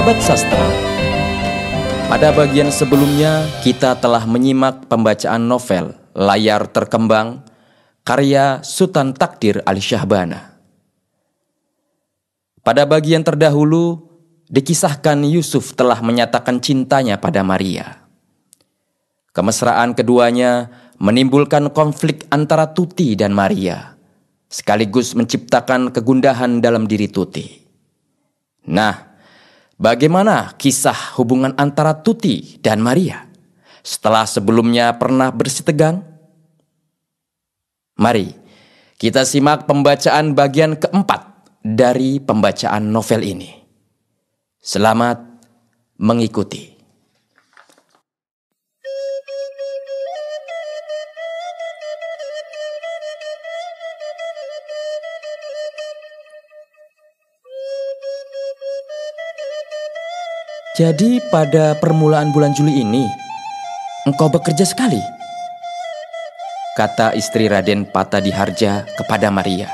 Sahabat sastra, pada bagian sebelumnya kita telah menyimak pembacaan novel Layar Terkembang karya Sultan Takdir Ali Syahbana. Pada bagian terdahulu dikisahkan Yusuf telah menyatakan cintanya pada Maria. Kemesraan keduanya menimbulkan konflik antara Tuti dan Maria, sekaligus menciptakan kegundahan dalam diri Tuti. Nah, bagaimana kisah hubungan antara Tuti dan Maria setelah sebelumnya pernah bersih tegang? Mari kita simak pembacaan bagian keempat dari pembacaan novel ini. Selamat mengikuti. Jadi pada permulaan bulan Juli ini, engkau bekerja sekali, kata istri Raden Patadiharja kepada Maria,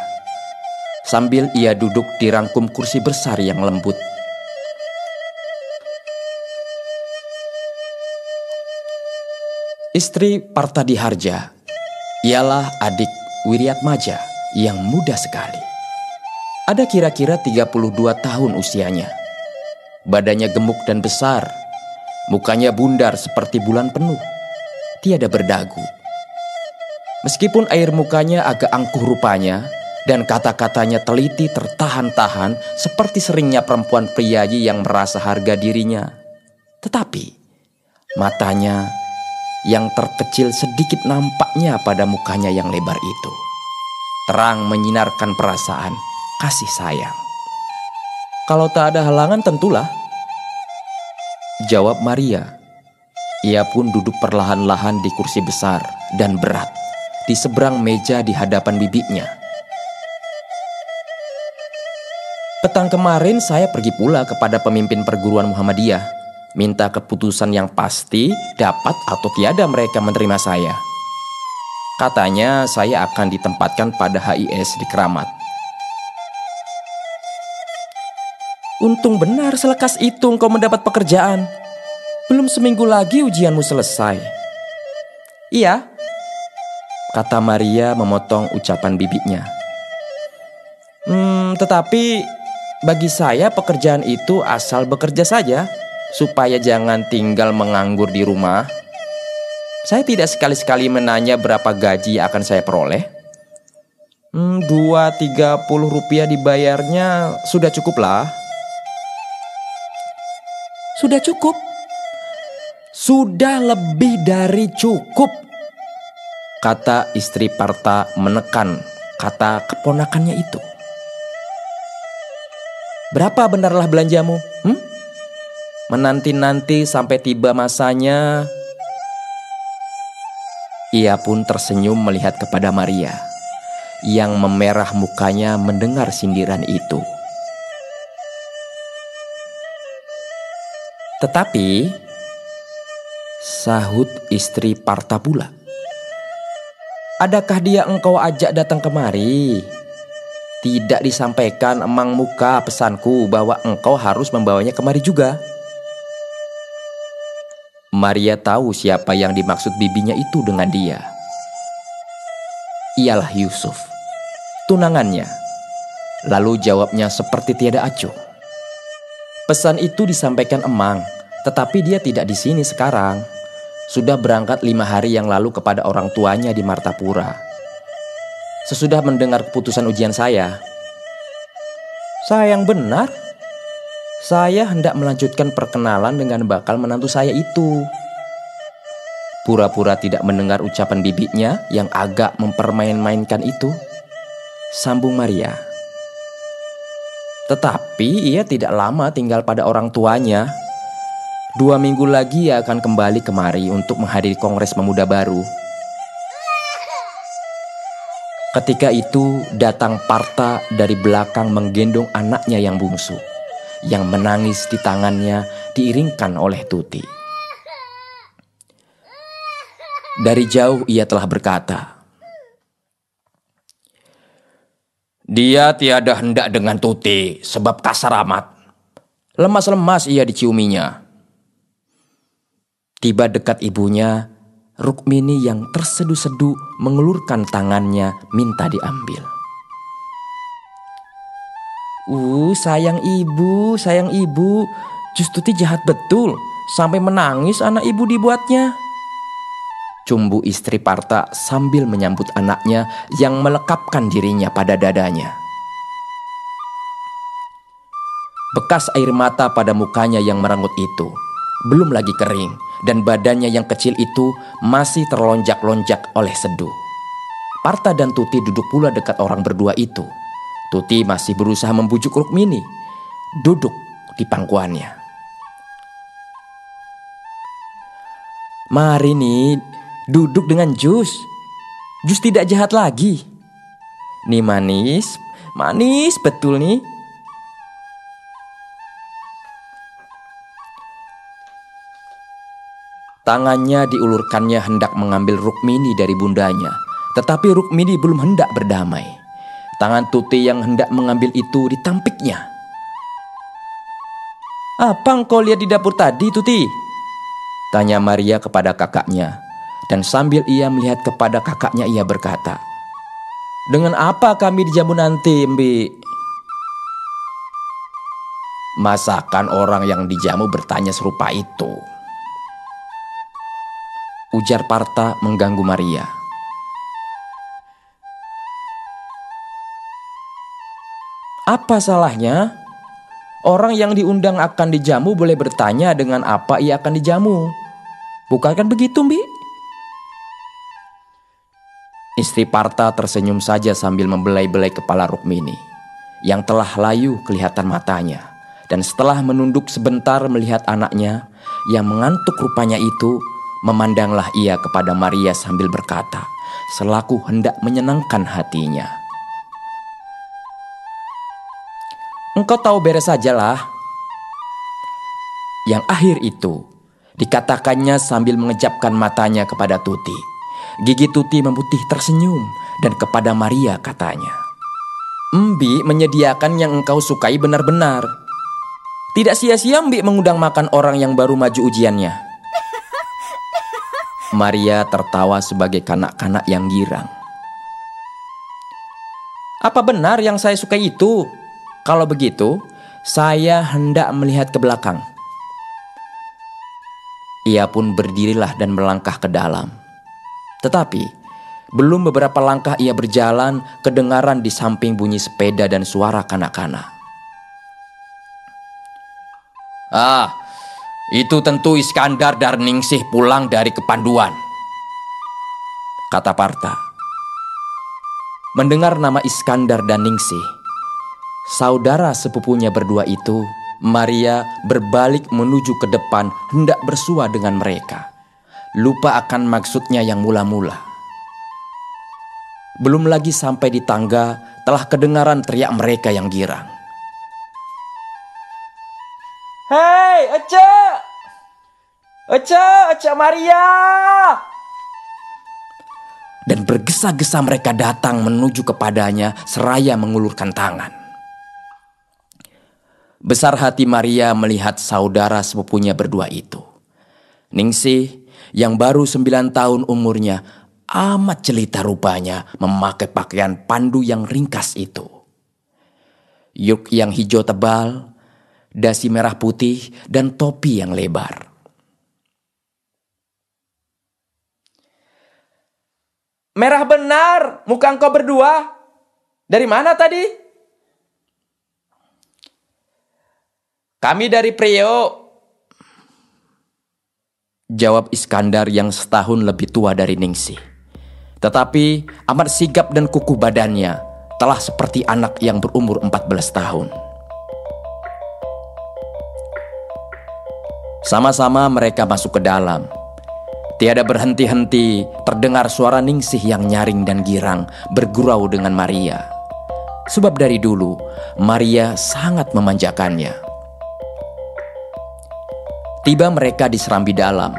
sambil ia duduk di rangkum kursi besar yang lembut. Istri Partadiharja ialah adik Wiryatmaja yang muda sekali. Ada kira-kira 32 tahun usianya. Badannya gemuk dan besar, mukanya bundar seperti bulan penuh, tiada berdagu. Meskipun air mukanya agak angkuh rupanya, dan kata-katanya teliti tertahan-tahan seperti seringnya perempuan priayi yang merasa harga dirinya. Tetapi matanya yang terkecil sedikit nampaknya pada mukanya yang lebar itu, terang menyinarkan perasaan kasih sayang. Kalau tak ada halangan tentulah, jawab Maria. Ia pun duduk perlahan-lahan di kursi besar dan berat di seberang meja di hadapan bibinya. Petang kemarin saya pergi pula kepada pemimpin perguruan Muhammadiyah, minta keputusan yang pasti dapat atau tiada mereka menerima saya. Katanya saya akan ditempatkan pada HIS di Keramat. Untung benar selekas itu engkau mendapat pekerjaan. Belum seminggu lagi ujianmu selesai. Iya, kata Maria memotong ucapan bibinya. Tetapi bagi saya pekerjaan itu asal bekerja saja, supaya jangan tinggal menganggur di rumah. Saya tidak sekali-sekali menanya berapa gaji akan saya peroleh. 2-30 rupiah dibayarnya sudah cukup lah. Sudah cukup. Sudah lebih dari cukup, kata istri Parta menekan kata keponakannya itu. Berapa benarlah belanjamu? Menanti-nanti sampai tiba masanya. Ia pun tersenyum melihat kepada Maria yang memerah mukanya mendengar sindiran itu. Tetapi, sahut istri Parta pula, adakah dia engkau ajak datang kemari? Tidak disampaikan emang muka pesanku bahwa engkau harus membawanya kemari juga. Maria tahu siapa yang dimaksud bibinya itu dengan dia. Ialah Yusuf, tunangannya. Lalu jawabnya seperti tiada acuh. Pesan itu disampaikan emang, tetapi dia tidak di sini sekarang. Sudah berangkat 5 hari yang lalu kepada orang tuanya di Martapura. Sesudah mendengar keputusan ujian saya. Sayang benar. Saya hendak melanjutkan perkenalan dengan bakal menantu saya itu. Pura-pura tidak mendengar ucapan bibinya yang agak mempermain-mainkan itu, sambung Maria. Tetapi ia tidak lama tinggal pada orang tuanya. 2 minggu lagi ia akan kembali kemari untuk menghadiri kongres pemuda baru. Ketika itu datang Parta dari belakang menggendong anaknya yang bungsu, yang menangis di tangannya diiringkan oleh Tuti. Dari jauh ia telah berkata, "Dia tiada hendak dengan Tuti sebab kasar amat. Lemas-lemas ia diciuminya. Tiba dekat ibunya, Rukmini yang tersedu-sedu mengulurkan tangannya minta diambil. Sayang ibu, Jus Tuti jahat betul, sampai menangis anak ibu dibuatnya. Cumbu istri Parta sambil menyambut anaknya yang melekapkan dirinya pada dadanya. Bekas air mata pada mukanya yang merengut itu belum lagi kering, dan badannya yang kecil itu masih terlonjak-lonjak oleh seduh. Parta dan Tuti duduk pula dekat orang berdua itu. Tuti masih berusaha membujuk Rukmini duduk di pangkuannya. Mari nih, duduk dengan Jus. Jus tidak jahat lagi. Nih manis betul nih. Tangannya diulurkannya hendak mengambil Rukmini dari bundanya, tetapi Rukmini belum hendak berdamai. Tangan Tuti yang hendak mengambil itu ditampiknya. Apa engkau lihat di dapur tadi, Tuti? Tanya Maria kepada kakaknya, dan sambil ia melihat kepada kakaknya ia berkata, dengan apa kami dijamu nanti, Mbi? Masakan orang yang dijamu bertanya serupa itu, ujar Parta mengganggu Maria. Apa salahnya? Orang yang diundang akan dijamu boleh bertanya dengan apa ia akan dijamu. Bukankah begitu, Mbi? Istri Parta tersenyum saja sambil membelai-belai kepala Rukmini yang telah layu kelihatan matanya. Dan setelah menunduk sebentar melihat anaknya yang mengantuk rupanya itu, memandanglah ia kepada Maria sambil berkata, selaku hendak menyenangkan hatinya. Engkau tahu beres sajalah. Yang akhir itu dikatakannya sambil mengejapkan matanya kepada Tuti. Gigi Tuti memutih tersenyum, dan kepada Maria katanya, Mbi menyediakan yang engkau sukai benar-benar. Tidak sia-sia Mbi mengundang makan orang yang baru maju ujiannya. Maria tertawa sebagai kanak-kanak yang girang. Apa benar yang saya sukai itu? Kalau begitu, saya hendak melihat ke belakang. Ia pun berdirilah dan melangkah ke dalam. Tetapi, belum beberapa langkah ia berjalan, kedengaran di samping bunyi sepeda dan suara kanak-kanak. Itu tentu Iskandar dan Ningsih pulang dari kepanduan, kata Parta. Mendengar nama Iskandar dan Ningsih, saudara sepupunya berdua itu, Maria berbalik menuju ke depan hendak bersua dengan mereka. Lupa akan maksudnya yang mula-mula. Belum lagi sampai di tangga, telah kedengaran teriak mereka yang girang. Hei, Ece Maria! Dan bergesa-gesa mereka datang menuju kepadanya seraya mengulurkan tangan. Besar hati Maria melihat saudara sepupunya berdua itu. Ningsih yang baru 9 tahun umurnya amat jelita rupanya memakai pakaian pandu yang ringkas itu. Yuk yang hijau tebal, dasi merah putih, dan topi yang lebar. Merah benar muka engkau berdua. Dari mana tadi? Kami dari Priok, jawab Iskandar yang setahun lebih tua dari Ningsih. Tetapi amat sigap dan kukuh badannya, telah seperti anak yang berumur 14 tahun. Sama-sama mereka masuk ke dalam. Tiada berhenti-henti terdengar suara Ningsih yang nyaring dan girang bergurau dengan Maria. Sebab dari dulu Maria sangat memanjakannya. Tiba mereka di serambi dalam.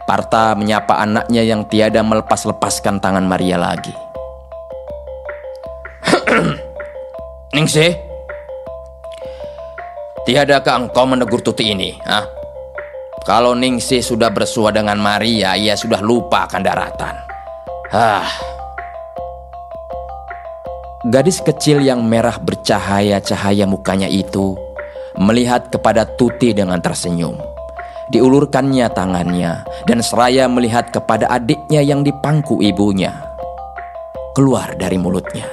Parta menyapa anaknya yang tiada melepas-lepaskan tangan Maria lagi. Ningsih, Tiadakah engkau menegur Tuti ini? Hah? Kalau Ningsih sudah bersua dengan Maria, ia sudah lupa akan daratan. Gadis kecil yang merah bercahaya-cahaya mukanya itu melihat kepada Tuti dengan tersenyum. Diulurkannya tangannya dan seraya melihat kepada adiknya yang dipangku ibunya. Keluar dari mulutnya,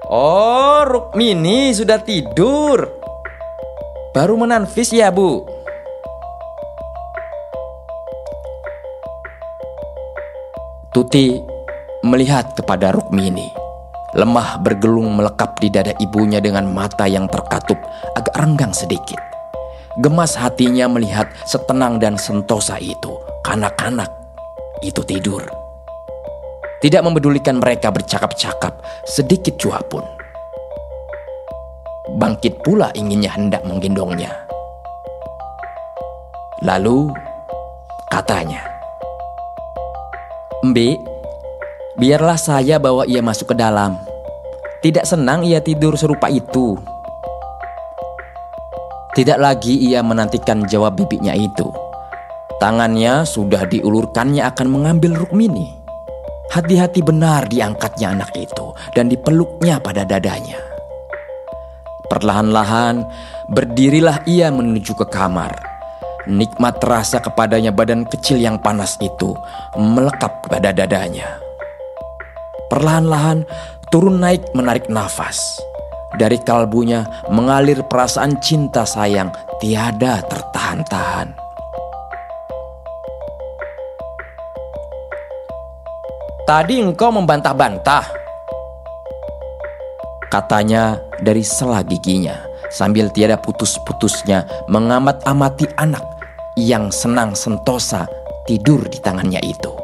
"Oh, Rukmini sudah tidur. Baru menanfis ya, Bu?" Tuti melihat kepada Rukmini, lemah bergelung melekap di dada ibunya dengan mata yang terkatup agak renggang sedikit. Gemas hatinya melihat setenang dan sentosa itu kanak-kanak itu tidur. Tidak mempedulikan mereka bercakap-cakap sedikit jua pun. Bangkit pula inginnya hendak menggendongnya. Lalu katanya, "Mbik, biarlah saya bawa ia masuk ke dalam. Tidak senang ia tidur serupa itu." Tidak lagi ia menantikan jawab bibinya itu. Tangannya sudah diulurkannya akan mengambil Rukmini. Hati-hati benar diangkatnya anak itu dan dipeluknya pada dadanya. Perlahan-lahan berdirilah ia menuju ke kamar. Nikmat terasa kepadanya badan kecil yang panas itu melekap pada dadanya. Perlahan-lahan turun naik menarik nafas. Dari kalbunya mengalir perasaan cinta sayang tiada tertahan-tahan. "Tadi engkau membantah-bantah," katanya dari sela giginya sambil tiada putus-putusnya mengamat-amati anak yang senang sentosa tidur di tangannya itu.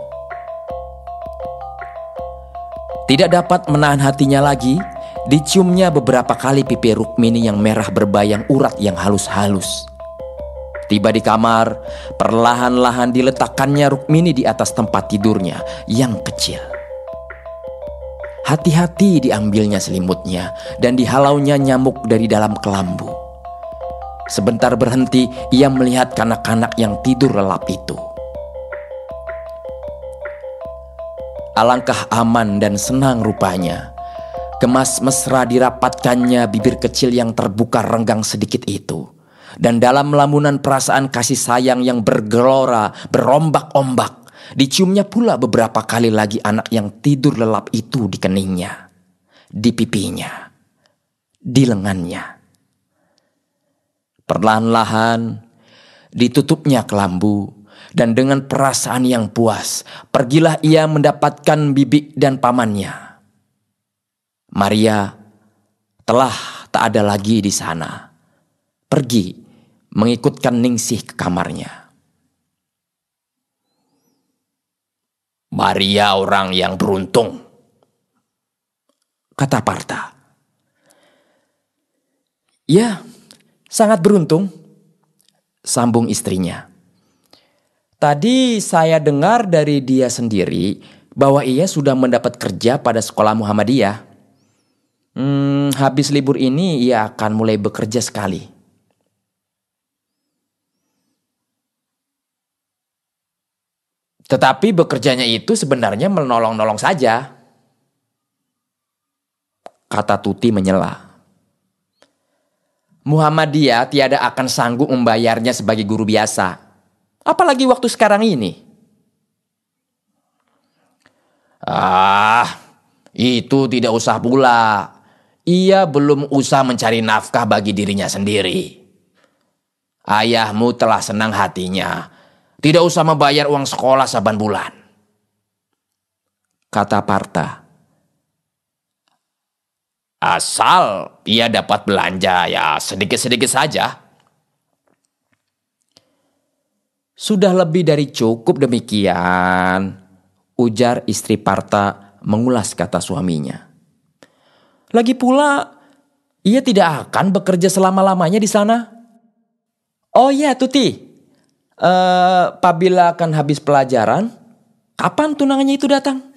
Tidak dapat menahan hatinya lagi, diciumnya beberapa kali pipi Rukmini yang merah berbayang urat yang halus-halus. Tiba di kamar, perlahan-lahan diletakkannya Rukmini di atas tempat tidurnya yang kecil. Hati-hati diambilnya selimutnya dan dihalaunya nyamuk dari dalam kelambu. Sebentar berhenti, ia melihat kanak-kanak yang tidur lelap itu. Alangkah aman dan senang rupanya. Gemas mesra dirapatkannya bibir kecil yang terbuka renggang sedikit itu. Dan dalam lamunan perasaan kasih sayang yang bergelora, berombak-ombak, diciumnya pula beberapa kali lagi anak yang tidur lelap itu di keningnya, di pipinya, di lengannya. Perlahan-lahan ditutupnya kelambu, dan dengan perasaan yang puas, pergilah ia mendapatkan bibi dan pamannya. Maria telah tak ada lagi di sana. Pergi mengikutkan Ningsih ke kamarnya. "Maria orang yang beruntung," kata Partha. "Ya, sangat beruntung," sambung istrinya. "Tadi saya dengar dari dia sendiri bahwa ia sudah mendapat kerja pada sekolah Muhammadiyah. Habis libur ini ia akan mulai bekerja sekali." "Tetapi bekerjanya itu sebenarnya menolong-nolong saja," kata Tuti menyela. "Muhammadiyah tiada akan sanggup membayarnya sebagai guru biasa. Apalagi waktu sekarang ini." "Itu tidak usah pula. Ia belum usah mencari nafkah bagi dirinya sendiri. Ayahmu telah senang hatinya. Tidak usah membayar uang sekolah saban bulan," kata Partha. "Asal ia dapat belanja ya sedikit-sedikit saja." "Sudah lebih dari cukup demikian," ujar istri Partha mengulas kata suaminya. "Lagi pula ia tidak akan bekerja selama-lamanya di sana." "Oh ya Tuti, apabila akan habis pelajaran, kapan tunangannya itu datang?"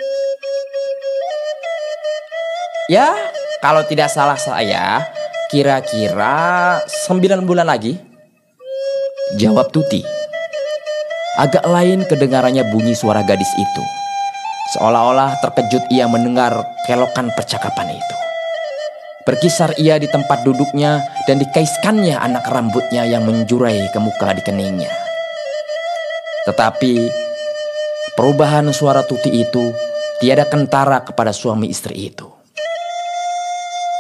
"Ya, kalau tidak salah saya, Kira-kira 9 bulan lagi, jawab Tuti. Agak lain kedengarannya bunyi suara gadis itu. Seolah-olah terkejut ia mendengar kelokan percakapan itu. Berkisar ia di tempat duduknya dan dikaiskannya anak rambutnya yang menjurai ke muka di keningnya. Tetapi perubahan suara Tuti itu tiada kentara kepada suami istri itu.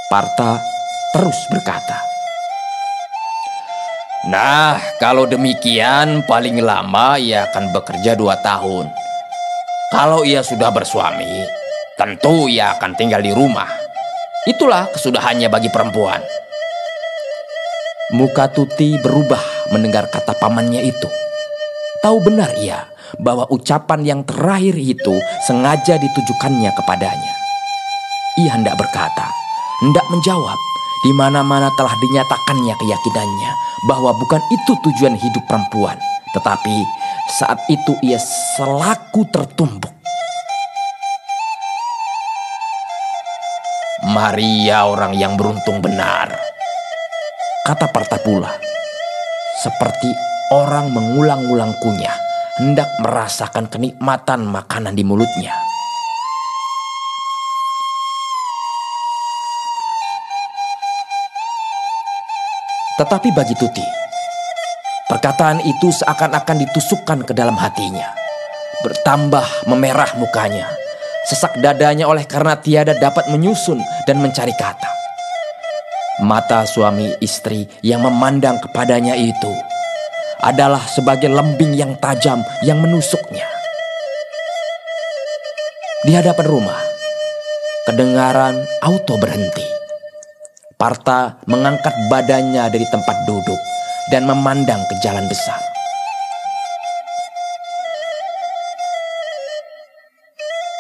Parta terus berkata, "Nah, kalau demikian paling lama ia akan bekerja 2 tahun. Kalau ia sudah bersuami, tentu ia akan tinggal di rumah. Itulah kesudahannya bagi perempuan." Muka Tuti berubah mendengar kata pamannya itu. Tahu benar ia bahwa ucapan yang terakhir itu sengaja ditujukannya kepadanya. Ia hendak berkata, hendak menjawab, di mana-mana telah dinyatakannya keyakinannya bahwa bukan itu tujuan hidup perempuan. Tetapi saat itu ia selaku tertumbuk. "Maria orang yang beruntung benar," kata Parta pula, seperti orang mengulang-ulang kunyah, hendak merasakan kenikmatan makanan di mulutnya. Tetapi bagi Tuti, perkataan itu seakan-akan ditusukkan ke dalam hatinya. Bertambah memerah mukanya, sesak dadanya oleh karena tiada dapat menyusun dan mencari kata. Mata suami istri yang memandang kepadanya itu adalah sebagai lembing yang tajam yang menusuknya. Di hadapan rumah, kedengaran auto berhenti. Parta mengangkat badannya dari tempat duduk dan memandang ke jalan besar.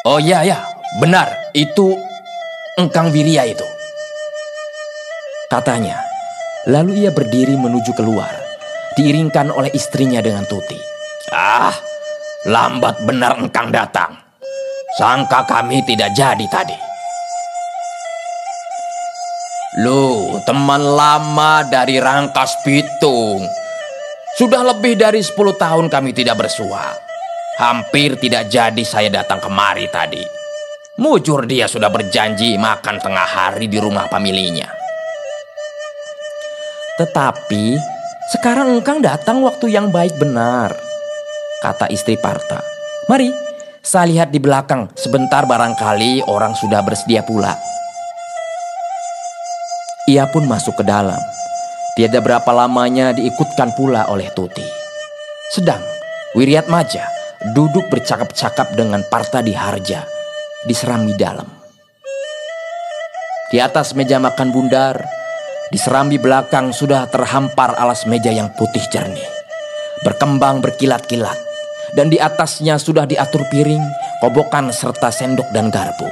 "Oh ya, benar, itu Engkang Wirya itu," katanya. Lalu ia berdiri menuju keluar, diiringkan oleh istrinya dengan Tuti. "Ah, lambat benar Engkang datang. Sangka kami tidak jadi tadi." "Loh, teman lama dari Rangkas Bitung. Sudah lebih dari 10 tahun kami tidak bersua. Hampir tidak jadi saya datang kemari tadi. Mujur dia sudah berjanji makan tengah hari di rumah pamilinya." "Tetapi sekarang Engkang datang waktu yang baik benar," kata istri Parta. "Mari, saya lihat di belakang sebentar, barangkali orang sudah bersedia pula." Ia pun masuk ke dalam. Tiada berapa lamanya diikutkan pula oleh Tuti. Sedang Wiryatmaja duduk bercakap-cakap dengan Parta di Harja di serambi dalam. Di atas meja makan bundar, di serambi belakang sudah terhampar alas meja yang putih jernih, berkembang berkilat-kilat, dan di atasnya sudah diatur piring, kobokan serta sendok dan garpu.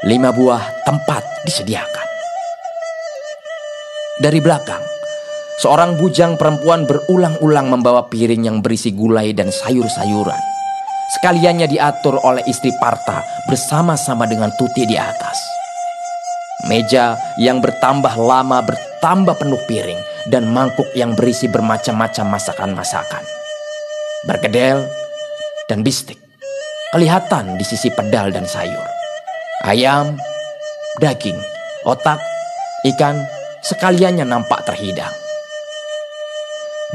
5 buah tempat disediakan. Dari belakang, seorang bujang perempuan berulang-ulang membawa piring yang berisi gulai dan sayur-sayuran. Sekaliannya diatur oleh istri Parta bersama-sama dengan Tuti di atas. Meja yang bertambah lama bertambah penuh piring dan mangkuk yang berisi bermacam-macam masakan-masakan. Bergedel dan bistik kelihatan di sisi pedal dan sayur. Ayam, daging, otak, ikan, sekaliannya nampak terhidang.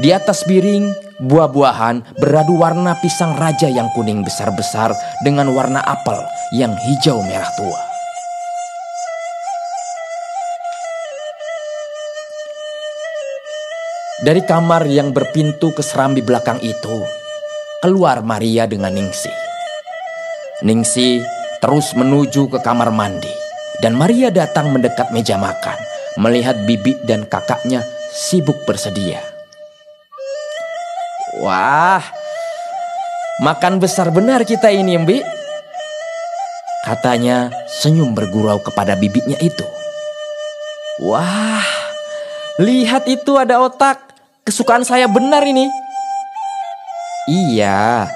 Di atas piring, buah-buahan beradu warna pisang raja yang kuning besar-besar dengan warna apel yang hijau merah tua. Dari kamar yang berpintu ke serambi belakang itu, keluar Maria dengan Ningsih. Ningsih terus menuju ke kamar mandi, dan Maria datang mendekat meja makan, melihat bibi dan kakaknya sibuk bersedia. "Wah, makan besar benar kita ini, Mbi," katanya senyum bergurau kepada bibinya itu. "Wah, lihat itu ada otak, kesukaan saya benar ini." "Iya,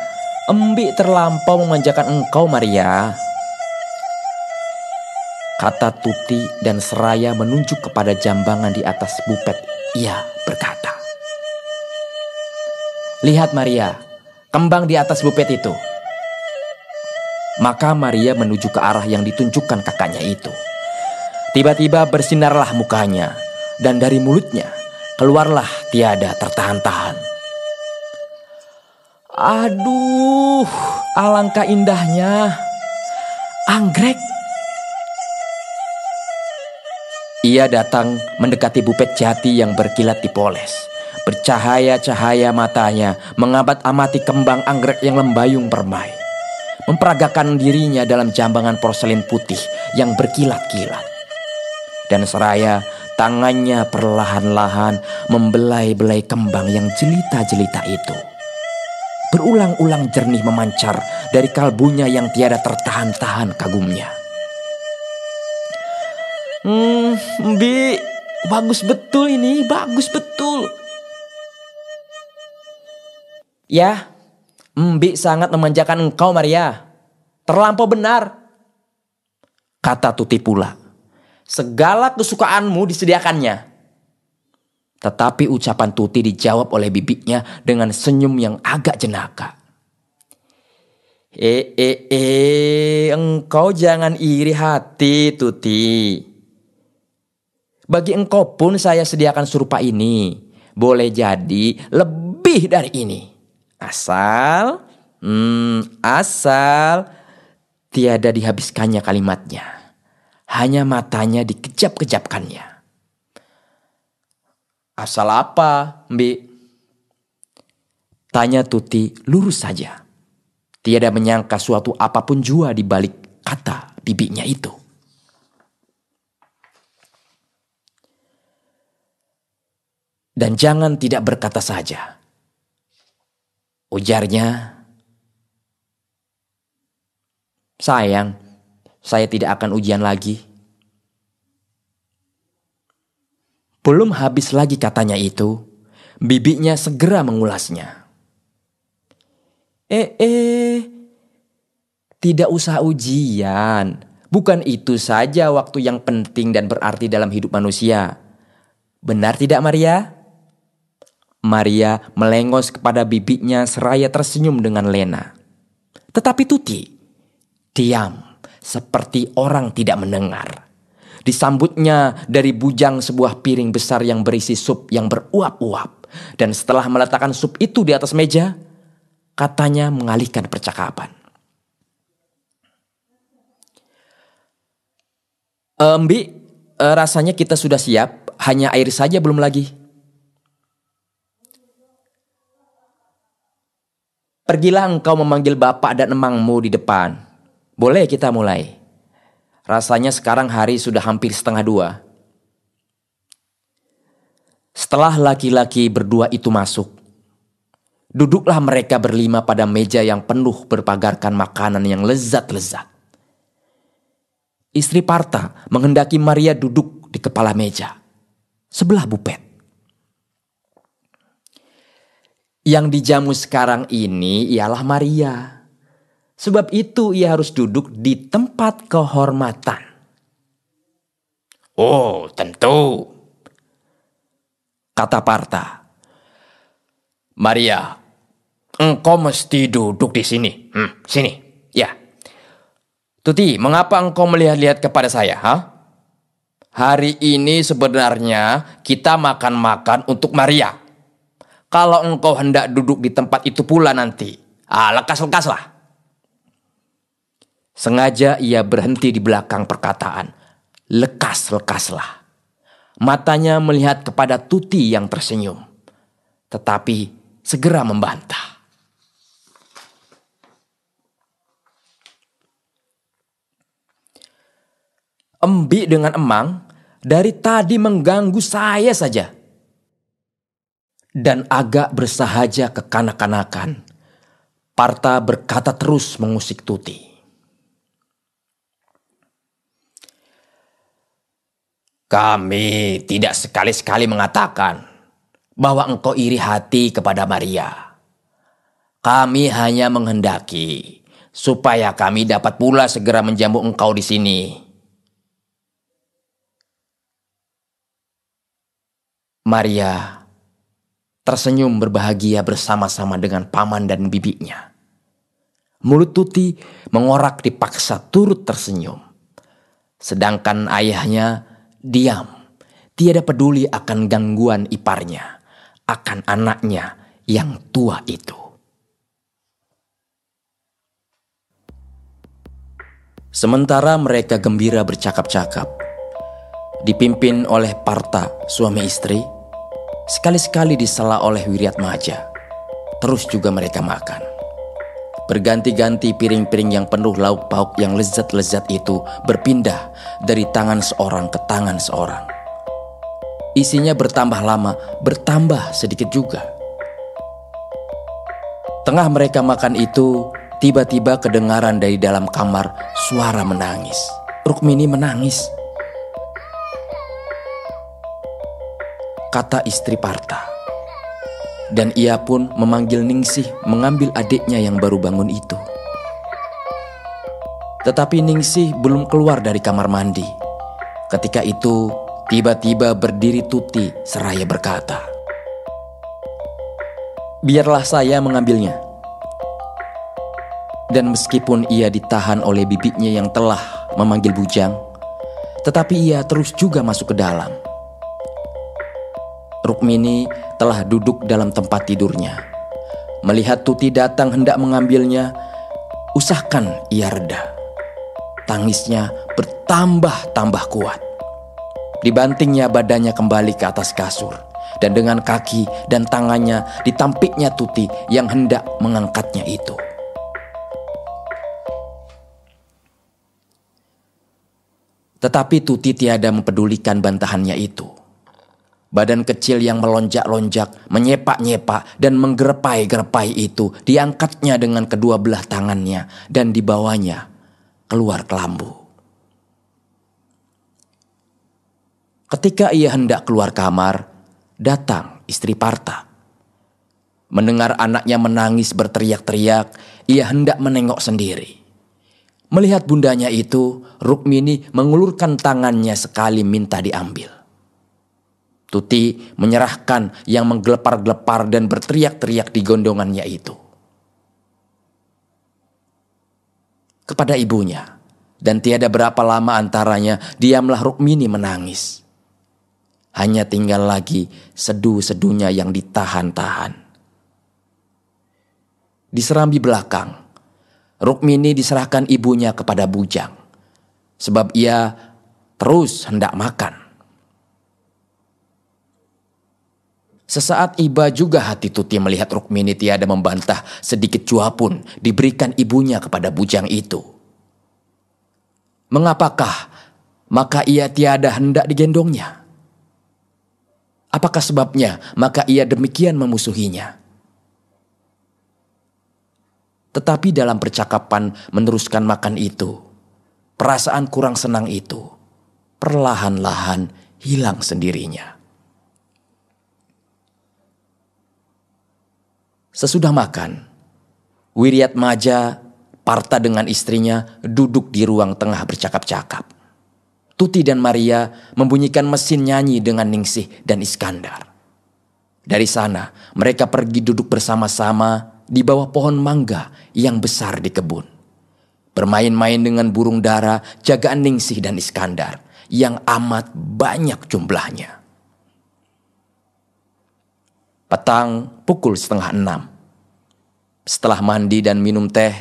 Mbi terlampau memanjakan engkau, Maria." kata Tuti dan seraya menunjuk kepada jambangan di atas bupet. Ia berkata, "Lihat Maria, kembang di atas bupet itu." Maka Maria menuju ke arah yang ditunjukkan kakaknya itu. Tiba-tiba bersinarlah mukanya, dan dari mulutnya keluarlah tiada tertahan-tahan. "Aduh, alangkah indahnya anggrek." Ia datang mendekati bupet jati yang berkilat dipoles. Bercahaya-cahaya matanya mengamati kembang anggrek yang lembayung permai. Memperagakan dirinya dalam jambangan porselin putih yang berkilat-kilat. Dan seraya tangannya perlahan-lahan membelai-belai kembang yang jelita-jelita itu. Berulang-ulang jernih memancar dari kalbunya yang tiada tertahan-tahan kagumnya. Bi, bagus betul ini, bagus betul." "Ya, Mbi sangat memanjakan engkau Maria. Terlampau benar," kata Tuti pula. "Segala kesukaanmu disediakannya." Tetapi ucapan Tuti dijawab oleh bibinya dengan senyum yang agak jenaka. Engkau jangan iri hati Tuti. Bagi engkau pun saya sediakan serupa ini. Boleh jadi lebih dari ini. Asal tiada dihabiskannya kalimatnya. Hanya matanya dikejap-kejapkannya. "Asal apa, Mbi?" tanya Tuti lurus saja. Tiada menyangka suatu apapun jua di balik kata bibinya itu. "Dan jangan tidak berkata saja," ujarnya. "Sayang, saya tidak akan ujian lagi." Belum habis lagi katanya itu, bibinya segera mengulasnya. Tidak usah ujian. Bukan itu saja waktu yang penting dan berarti dalam hidup manusia. Benar tidak Maria?" Maria melengos kepada bibinya seraya tersenyum dengan lena. Tetapi Tuti diam seperti orang tidak mendengar. Disambutnya dari bujang sebuah piring besar yang berisi sup yang beruap-uap. Dan setelah meletakkan sup itu di atas meja, katanya mengalihkan percakapan. "Mbi, rasanya kita sudah siap, hanya air saja belum lagi." "Pergilah engkau memanggil bapak dan emangmu di depan. Boleh kita mulai. Rasanya sekarang hari sudah hampir 1:30. Setelah laki-laki berdua itu masuk, duduklah mereka berlima pada meja yang penuh berpagarkan makanan yang lezat-lezat. Istri Parta menghendaki Maria duduk di kepala meja, sebelah bupet. Yang dijamu sekarang ini ialah Maria. Sebab itu ia harus duduk di tempat kehormatan. "Oh, tentu," kata Parta. "Maria, engkau mesti duduk di sini. Sini, ya. Tuti, mengapa engkau melihat-lihat kepada saya, ha? Hari ini sebenarnya kita makan-makan untuk Maria. Kalau engkau hendak duduk di tempat itu pula nanti, lekas-lekaslah." Sengaja ia berhenti di belakang perkataan "lekas-lekaslah". Matanya melihat kepada Tuti yang tersenyum, tetapi segera membantah. "Embi dengan emang dari tadi mengganggu saya saja." Dan agak bersahaja kekanak-kanakan, Parta berkata terus mengusik Tuti. "Kami tidak sekali-sekali mengatakan bahwa engkau iri hati kepada Maria. Kami hanya menghendaki supaya kami dapat pula segera menjamu engkau di sini. Maria tersenyum berbahagia bersama-sama dengan paman dan bibinya. Mulut Tuti mengorak dipaksa turut tersenyum. Sedangkan ayahnya diam, tiada peduli akan gangguan iparnya, akan anaknya yang tua itu. Sementara mereka gembira bercakap-cakap, dipimpin oleh Parta suami istri, sekali-sekali disela oleh Wiriatmaja. Terus juga mereka makan. Berganti-ganti piring-piring yang penuh lauk pauk yang lezat-lezat itu berpindah dari tangan seorang ke tangan seorang. Isinya bertambah lama, bertambah sedikit juga. Tengah mereka makan itu, tiba-tiba kedengaran dari dalam kamar suara menangis. Rukmini menangis. Kata istri Parta. Dan ia pun memanggil Ningsih mengambil adiknya yang baru bangun itu. Tetapi Ningsih belum keluar dari kamar mandi. Ketika itu tiba-tiba berdiri Tuti seraya berkata, "Biarlah saya mengambilnya." Dan meskipun ia ditahan oleh bibinya yang telah memanggil bujang, tetapi ia terus juga masuk ke dalam. Rukmini telah duduk dalam tempat tidurnya. Melihat Tuti datang hendak mengambilnya, usahakan ia reda. Tangisnya bertambah-tambah kuat. Dibantingnya badannya kembali ke atas kasur, dan dengan kaki dan tangannya ditampiknya Tuti yang hendak mengangkatnya itu. Tetapi Tuti tiada mempedulikan bantahannya itu. Badan kecil yang melonjak-lonjak, menyepak-nyepak dan menggerepai-gerepai itu diangkatnya dengan kedua belah tangannya dan dibawanya keluar kelambu. Ketika ia hendak keluar kamar, datang istri Parta. Mendengar anaknya menangis berteriak-teriak, ia hendak menengok sendiri. Melihat bundanya itu, Rukmini mengulurkan tangannya sekali minta diambil. Tuti menyerahkan yang menggelepar-gelepar dan berteriak-teriak di gondongannya itu kepada ibunya, dan tiada berapa lama antaranya diamlah Rukmini menangis. Hanya tinggal lagi sedu-sedunya yang ditahan-tahan. Di serambi belakang, Rukmini diserahkan ibunya kepada bujang, sebab ia terus hendak makan. Sesaat iba juga hati Tuti melihat Rukmini tiada membantah sedikit jua pun diberikan ibunya kepada bujang itu. Mengapakah maka ia tiada hendak digendongnya? Apakah sebabnya maka ia demikian memusuhinya? Tetapi dalam percakapan meneruskan makan itu, perasaan kurang senang itu perlahan-lahan hilang sendirinya. Sesudah makan, Wiriatmaja, Parta dengan istrinya duduk di ruang tengah bercakap-cakap. Tuti dan Maria membunyikan mesin nyanyi dengan Ningsih dan Iskandar. Dari sana mereka pergi duduk bersama-sama di bawah pohon mangga yang besar di kebun. Bermain-main dengan burung dara jagaan Ningsih dan Iskandar yang amat banyak jumlahnya. Petang pukul 5:30. Setelah mandi dan minum teh,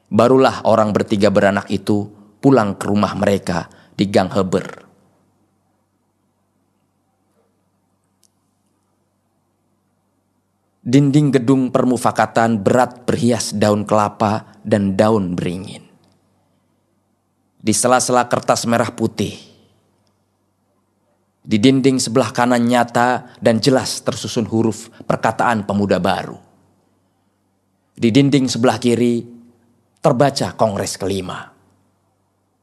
barulah orang bertiga beranak itu pulang ke rumah mereka di Gang Heber. Dinding gedung permufakatan berat berhias daun kelapa dan daun beringin. Di sela-sela kertas merah putih, di dinding sebelah kanan nyata dan jelas tersusun huruf perkataan pemuda baru. Di dinding sebelah kiri terbaca Kongres kelima.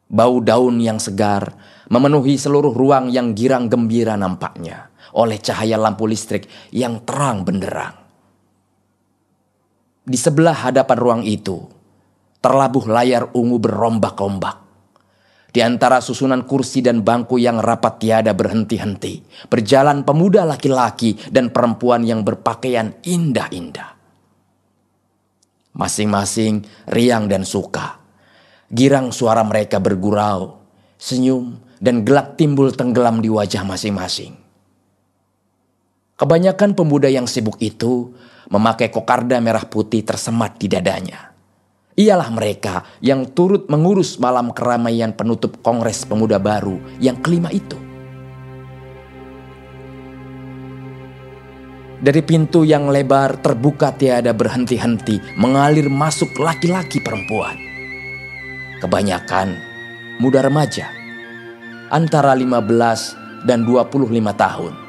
Bau daun yang segar memenuhi seluruh ruang yang girang gembira nampaknya oleh cahaya lampu listrik yang terang benderang. Di sebelah hadapan ruang itu terlabuh layar ungu berombak-ombak. Di antara susunan kursi dan bangku yang rapat tiada berhenti-henti, berjalan pemuda laki-laki dan perempuan yang berpakaian indah-indah. Masing-masing riang dan suka. Girang suara mereka bergurau, senyum dan gelak timbul tenggelam di wajah masing-masing. Kebanyakan pemuda yang sibuk itu memakai kokarda merah putih tersemat di dadanya. Ialah mereka yang turut mengurus malam keramaian penutup Kongres Pemuda Baru yang kelima itu. Dari pintu yang lebar terbuka tiada berhenti-henti mengalir masuk laki-laki perempuan. Kebanyakan muda remaja, antara 15 dan 25 tahun.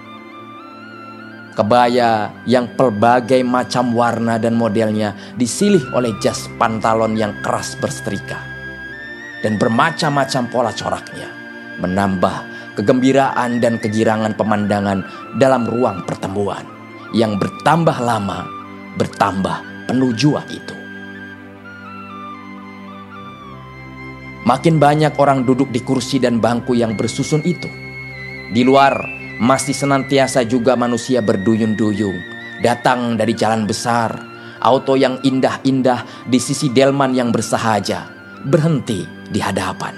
Kebaya yang pelbagai macam warna dan modelnya disilih oleh jas pantalon yang keras bersetrika. Dan bermacam-macam pola coraknya menambah kegembiraan dan kegirangan pemandangan dalam ruang pertemuan yang bertambah lama, bertambah penuh jua itu. Makin banyak orang duduk di kursi dan bangku yang bersusun itu. Di luar masih senantiasa juga manusia berduyun-duyung, datang dari jalan besar, auto yang indah-indah di sisi delman yang bersahaja, berhenti di hadapan.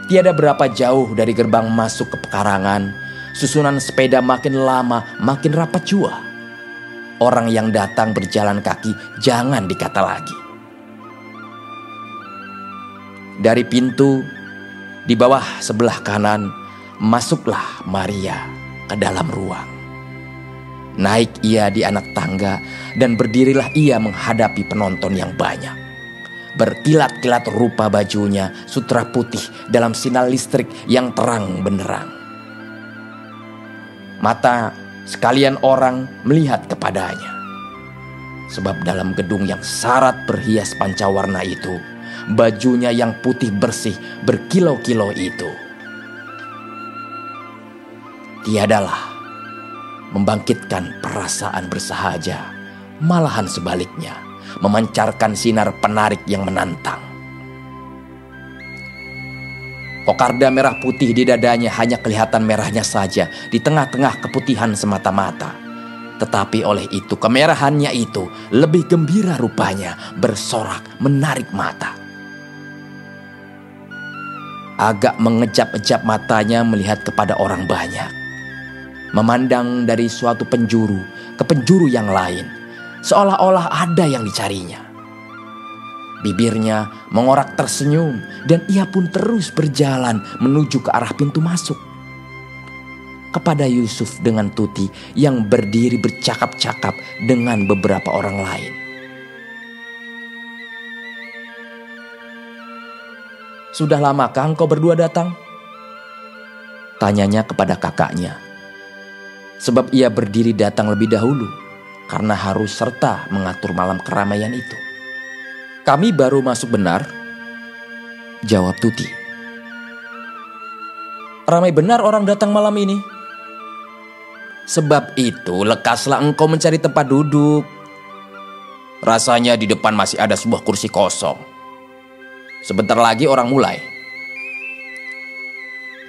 Tiada berapa jauh dari gerbang masuk ke pekarangan, susunan sepeda makin lama makin rapat jua. Orang yang datang berjalan kaki jangan dikata lagi. Dari pintu di bawah sebelah kanan, masuklah Maria ke dalam ruang. Naik ia di anak tangga dan berdirilah ia menghadapi penonton yang banyak. Berkilat-kilat rupa bajunya, sutra putih dalam sinar listrik yang terang benderang. Mata sekalian orang melihat kepadanya. Sebab dalam gedung yang syarat berhias pancawarna itu, bajunya yang putih bersih berkilau-kilau itu tiadalah membangkitkan perasaan bersahaja, malahan sebaliknya memancarkan sinar penarik yang menantang. Kokarda merah putih di dadanya hanya kelihatan merahnya saja di tengah-tengah keputihan semata-mata. Tetapi oleh itu kemerahannya itu lebih gembira rupanya, bersorak menarik mata. Agak mengejap-ejap matanya melihat kepada orang banyak. Memandang dari suatu penjuru ke penjuru yang lain, seolah-olah ada yang dicarinya. Bibirnya mengorak tersenyum dan ia pun terus berjalan menuju ke arah pintu masuk. Kepada Yusuf dengan Tuti yang berdiri bercakap-cakap dengan beberapa orang lain. "Sudah lamakah engkau berdua datang?" tanyanya kepada kakaknya. Sebab ia berdiri datang lebih dahulu karena harus serta mengatur malam keramaian itu. "Kami baru masuk benar," jawab Tuti. "Ramai benar orang datang malam ini." "Sebab itu lekaslah engkau mencari tempat duduk. Rasanya di depan masih ada sebuah kursi kosong. Sebentar lagi orang mulai."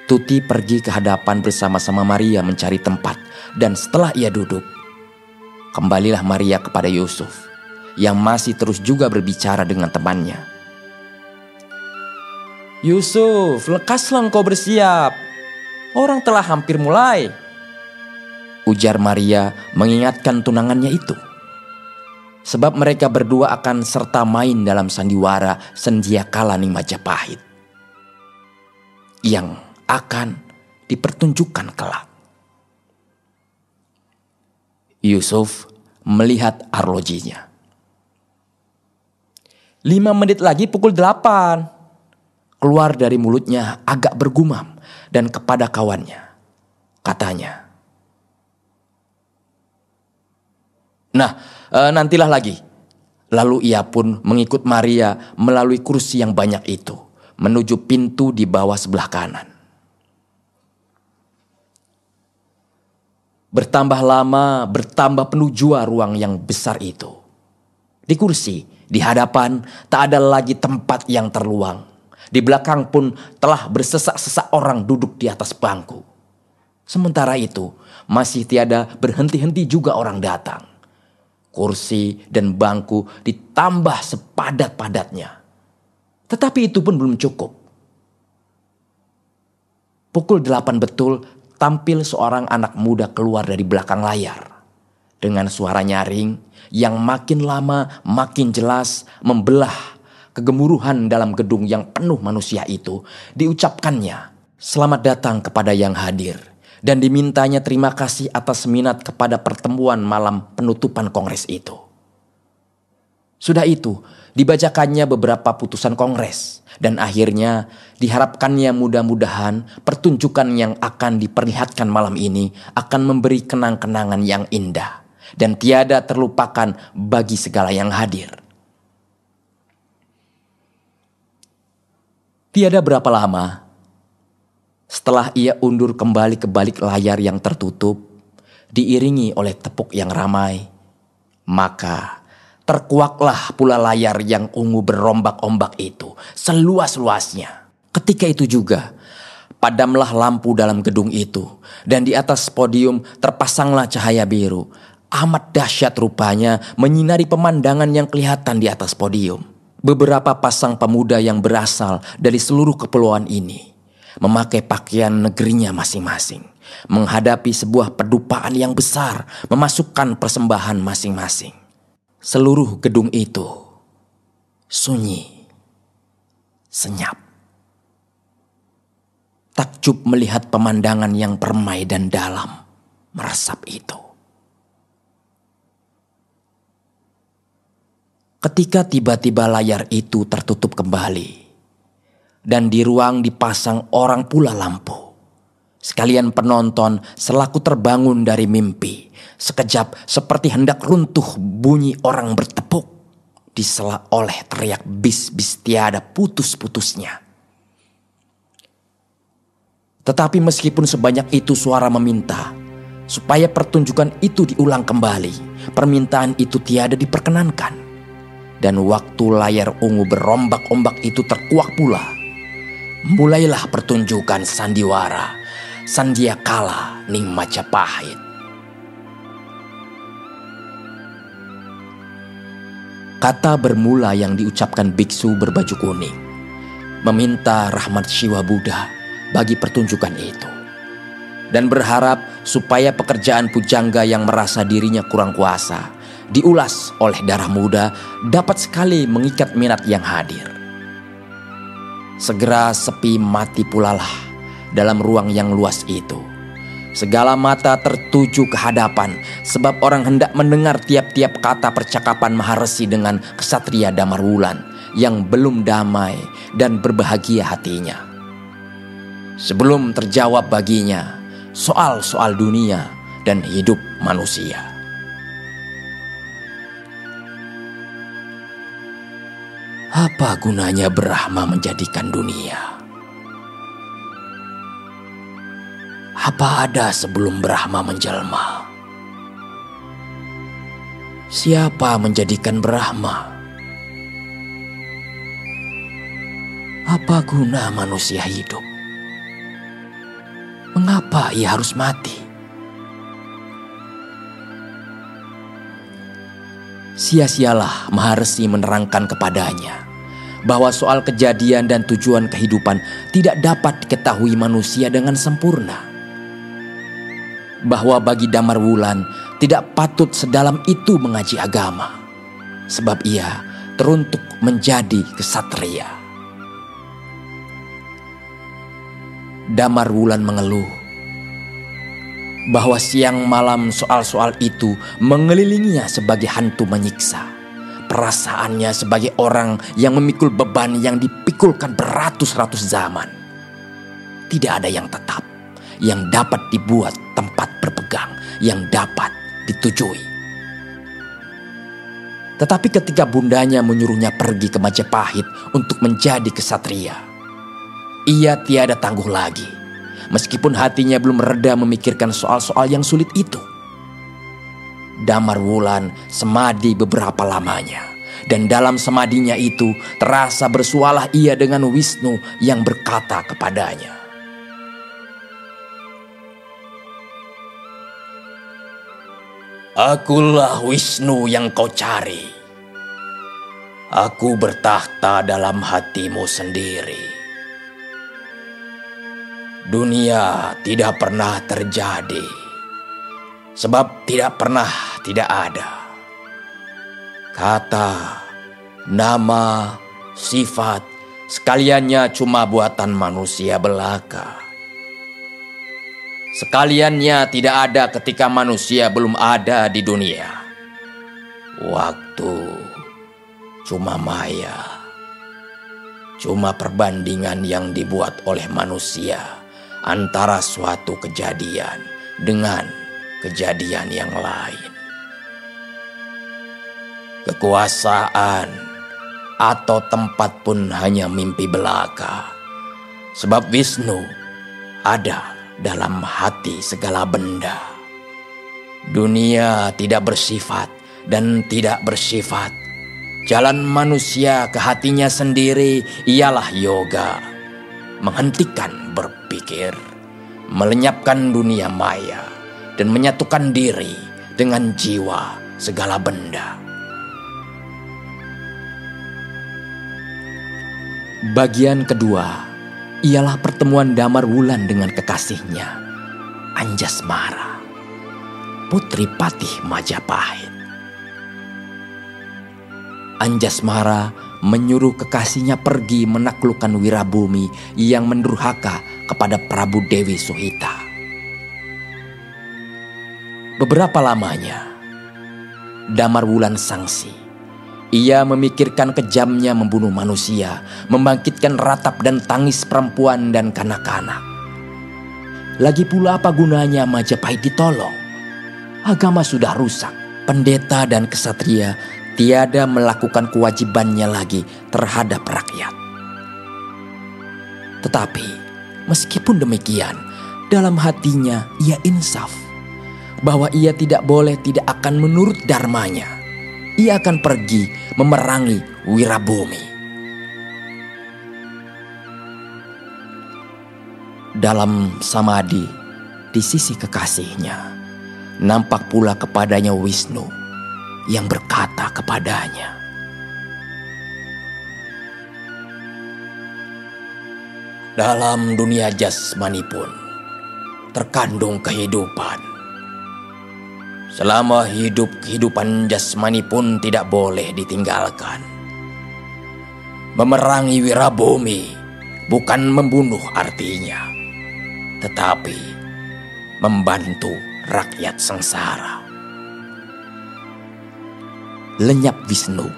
Tuti pergi ke hadapan bersama-sama Maria mencari tempat, dan setelah ia duduk, kembalilah Maria kepada Yusuf yang masih terus juga berbicara dengan temannya. "Yusuf, lekaslah engkau bersiap. Orang telah hampir mulai," ujar Maria mengingatkan tunangannya itu. Sebab mereka berdua akan serta main dalam sandiwara Sendiakala ning Majapahit yang akan dipertunjukkan kelak. Yusuf melihat arlojinya. 5 menit lagi pukul 8. Keluar dari mulutnya agak bergumam dan kepada kawannya katanya, "Nah, nantilah lagi." Lalu ia pun mengikut Maria melalui kursi yang banyak itu menuju pintu di bawah sebelah kanan. Bertambah lama, bertambah penuh jua ruang yang besar itu. Di kursi, di hadapan, tak ada lagi tempat yang terluang. Di belakang pun telah bersesak-sesak orang duduk di atas bangku. Sementara itu, masih tiada berhenti-henti juga orang datang. Kursi dan bangku ditambah sepadat-padatnya. Tetapi itu pun belum cukup. Pukul 8 betul tampil seorang anak muda keluar dari belakang layar. Dengan suara nyaring yang makin lama makin jelas membelah kegemuruhan dalam gedung yang penuh manusia itu, diucapkannya selamat datang kepada yang hadir dan dimintanya terima kasih atas minat kepada pertemuan malam penutupan kongres itu. Sudah itu, dibacakannya beberapa putusan kongres dan akhirnya diharapkannya mudah-mudahan pertunjukan yang akan diperlihatkan malam ini akan memberi kenang-kenangan yang indah dan tiada terlupakan bagi segala yang hadir. Tiada berapa lama, setelah ia undur kembali ke balik layar yang tertutup, diiringi oleh tepuk yang ramai, maka terkuaklah pula layar yang ungu berombak-ombak itu seluas-luasnya. Ketika itu juga, padamlah lampu dalam gedung itu, dan di atas podium terpasanglah cahaya biru. Amat dahsyat rupanya menyinari pemandangan yang kelihatan di atas podium. Beberapa pasang pemuda yang berasal dari seluruh kepulauan ini memakai pakaian negerinya masing-masing, menghadapi sebuah pedupaan yang besar, memasukkan persembahan masing-masing. Seluruh gedung itu sunyi, senyap. Takjub melihat pemandangan yang permai dan dalam meresap itu. Ketika tiba-tiba layar itu tertutup kembali dan di ruang dipasang orang pula lampu, sekalian penonton selaku terbangun dari mimpi, sekejap seperti hendak runtuh bunyi orang bertepuk, disela oleh teriak bis-bis tiada putus-putusnya. Tetapi meskipun sebanyak itu suara meminta supaya pertunjukan itu diulang kembali, permintaan itu tiada diperkenankan. Dan waktu layar ungu berombak-ombak itu terkuak pula, mulailah pertunjukan sandiwara Sandiakala Ning Majapahit. Kata bermula yang diucapkan biksu berbaju kuning, meminta rahmat Siwa Buddha bagi pertunjukan itu, dan berharap supaya pekerjaan pujangga yang merasa dirinya kurang kuasa diulas oleh darah muda dapat sekali mengikat minat yang hadir. Segera sepi mati pulalah dalam ruang yang luas itu. Segala mata tertuju ke hadapan sebab orang hendak mendengar tiap-tiap kata percakapan Maharesi dengan Ksatria Damarwulan yang belum damai dan berbahagia hatinya. Sebelum terjawab baginya soal-soal dunia dan hidup manusia. Apa gunanya Brahma menjadikan dunia? Apa ada sebelum Brahma menjelma? Siapa menjadikan Brahma? Apa guna manusia hidup? Mengapa ia harus mati? Sia-sialah Maharesi menerangkan kepadanya bahwa soal kejadian dan tujuan kehidupan tidak dapat diketahui manusia dengan sempurna. Bahwa bagi Damarwulan tidak patut sedalam itu mengaji agama, sebab ia teruntuk menjadi kesatria. Damarwulan mengeluh bahwa siang malam soal-soal itu mengelilinginya sebagai hantu menyiksa. Perasaannya sebagai orang yang memikul beban yang dipikulkan beratus-ratus zaman. Tidak ada yang tetap, yang dapat dibuat tempat berpegang, yang dapat ditujui. Tetapi ketika bundanya menyuruhnya pergi ke Majapahit untuk menjadi kesatria, ia tiada tangguh lagi, meskipun hatinya belum reda memikirkan soal-soal yang sulit itu. Damarwulan semadi beberapa lamanya Dan dalam samadinya itu terasa bersualah ia dengan Wisnu yang berkata kepadanya, "Akulah Wisnu yang kau cari. Aku bertakhta dalam hatimu sendiri. Dunia tidak pernah terjadi, sebab tidak pernah tidak ada. Kata, nama, sifat, sekaliannya cuma buatan manusia belaka. Sekaliannya tidak ada ketika manusia belum ada di dunia. Waktu cuma maya, cuma perbandingan yang dibuat oleh manusia antara suatu kejadian dengan kejadian yang lain. Kekuasaan atau tempat pun hanya mimpi belaka, sebab Wisnu ada dalam hati segala benda. Dunia tidak bersifat dan tidak bersifat. Jalan manusia ke hatinya sendiri ialah yoga, menghentikan berpikir, melenyapkan dunia maya, dan menyatukan diri dengan jiwa segala benda. Bagian kedua ialah pertemuan Damarwulan dengan kekasihnya, Anjasmara, putri Patih Majapahit. Anjasmara menyuruh kekasihnya pergi menaklukkan Wirabumi yang mendurhaka kepada Prabu Dewi Suhita. Beberapa lamanya, Damarwulan sangsi. Ia memikirkan kejamnya membunuh manusia, membangkitkan ratap dan tangis perempuan dan kanak-kanak. Lagi pula apa gunanya Majapahit ditolong? Agama sudah rusak. Pendeta dan kesatria tiada melakukan kewajibannya lagi terhadap rakyat. Tetapi meskipun demikian, dalam hatinya ia insaf bahwa ia tidak boleh tidak akan menurut dharmanya. Ia akan pergi memerangi Wirabumi. Dalam samadi di sisi kekasihnya, nampak pula kepadanya Wisnu yang berkata kepadanya, "Dalam dunia jasmani pun terkandung kehidupan. Selama hidup, kehidupan jasmani pun tidak boleh ditinggalkan. Memerangi Wirabumi bukan membunuh artinya, tetapi membantu rakyat sengsara." Lenyap Wisnu,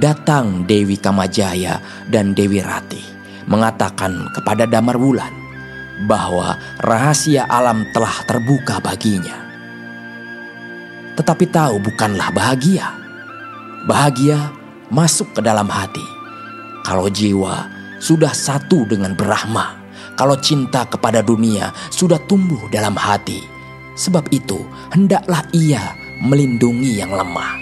datang Dewi Kamajaya dan Dewi Ratih mengatakan kepada Damarwulan bahwa rahasia alam telah terbuka baginya. Tetapi tahu bukanlah bahagia. Bahagia masuk ke dalam hati. Kalau jiwa sudah satu dengan Brahma, kalau cinta kepada dunia sudah tumbuh dalam hati, sebab itu hendaklah ia melindungi yang lemah.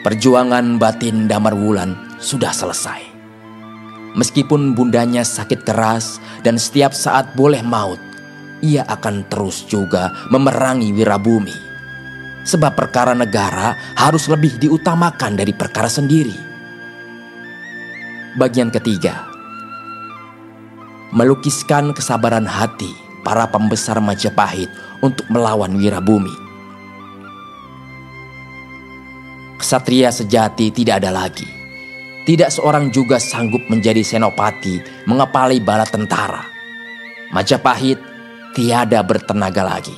Perjuangan batin Damarwulan sudah selesai. Meskipun bundanya sakit keras dan setiap saat boleh maut, ia akan terus juga memerangi Wirabumi. Sebab perkara negara harus lebih diutamakan dari perkara sendiri. Bagian ketiga, melukiskan kesabaran hati para pembesar Majapahit untuk melawan Wirabumi. Ksatria sejati tidak ada lagi. Tidak seorang juga sanggup menjadi senopati mengepali bala tentara. Majapahit tiada bertenaga lagi,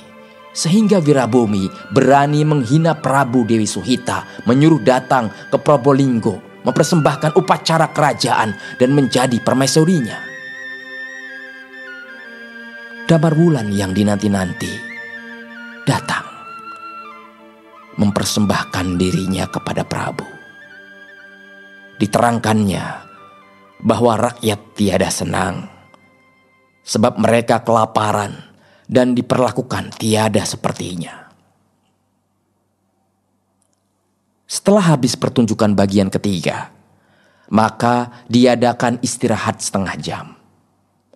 sehingga Wirabumi berani menghina Prabu Dewi Suhita, menyuruh datang ke Probolinggo, mempersembahkan upacara kerajaan dan menjadi permaisurinya. Damarwulan yang dinanti-nanti datang, mempersembahkan dirinya kepada Prabu. Diterangkannya bahwa rakyat tiada senang, sebab mereka kelaparan dan diperlakukan tiada sepertinya. Setelah habis pertunjukan bagian ketiga, maka diadakan istirahat setengah jam.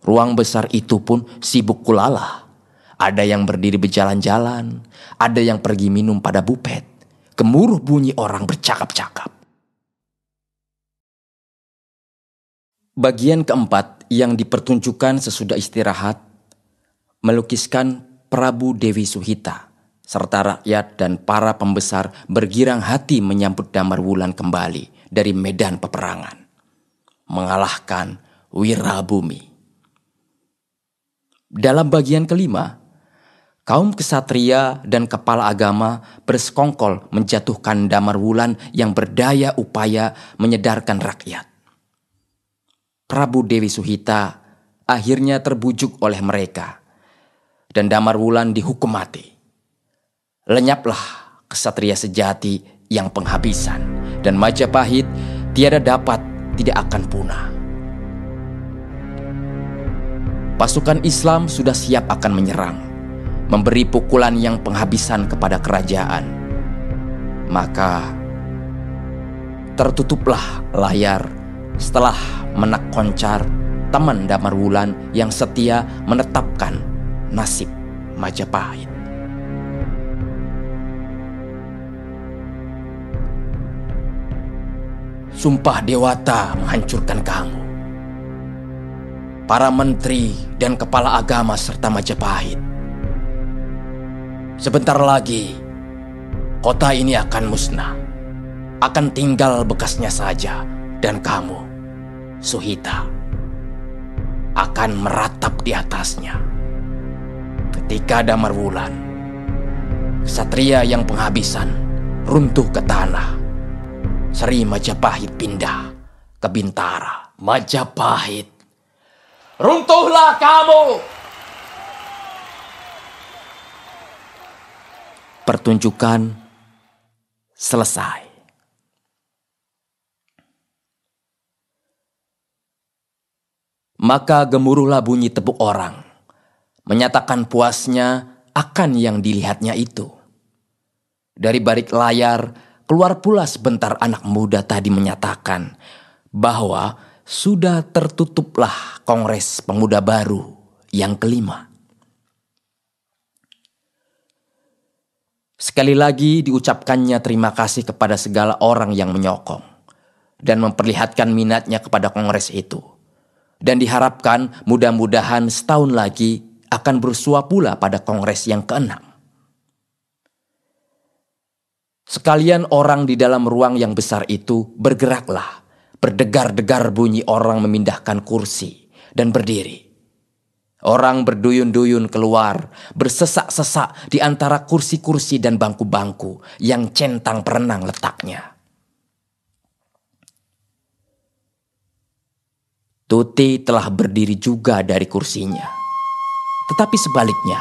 Ruang besar itu pun sibuk kulalah. Ada yang berdiri berjalan-jalan, ada yang pergi minum pada bufet. Gemuruh bunyi orang bercakap-cakap. Bagian keempat yang dipertunjukkan sesudah istirahat melukiskan Prabu Dewi Suhita serta rakyat dan para pembesar bergirang hati menyambut Damarwulan kembali dari medan peperangan, mengalahkan Wirabumi. Dalam bagian kelima, kaum kesatria dan kepala agama bersekongkol menjatuhkan Damarwulan yang berdaya upaya menyedarkan rakyat. Prabu Dewi Suhita akhirnya terbujuk oleh mereka dan Damarwulan dihukum mati. Lenyaplah kesatria sejati yang penghabisan dan Majapahit tiada dapat tidak akan punah. Pasukan Islam sudah siap akan menyerang, memberi pukulan yang penghabisan kepada kerajaan. Maka tertutuplah layar setelah menak koncar teman Damarwulan yang setia menetapkan nasib Majapahit. Sumpah Dewata menghancurkan kamu, para menteri dan kepala agama serta Majapahit. Sebentar lagi kota ini akan musnah, akan tinggal bekasnya saja, dan kamu, Suhita, akan meratap di atasnya. Ketika Damarwulan, kesatria yang penghabisan, runtuh ke tanah, Sri Majapahit pindah ke Bintara. Majapahit, runtuhlah kamu! Pertunjukan selesai. Maka gemuruhlah bunyi tepuk orang, menyatakan puasnya akan yang dilihatnya itu. Dari balik layar, keluar pula sebentar anak muda tadi menyatakan bahwa sudah tertutuplah Kongres Pemuda Baru yang kelima. Sekali lagi diucapkannya terima kasih kepada segala orang yang menyokong dan memperlihatkan minatnya kepada kongres itu. Dan diharapkan mudah-mudahan setahun lagi akan bersua pula pada kongres yang ke-6. Sekalian orang di dalam ruang yang besar itu bergeraklah, berdegar-degar bunyi orang memindahkan kursi dan berdiri. Orang berduyun-duyun keluar, bersesak-sesak di antara kursi-kursi dan bangku-bangku yang centang perenang letaknya. Tuti telah berdiri juga dari kursinya. Tetapi sebaliknya,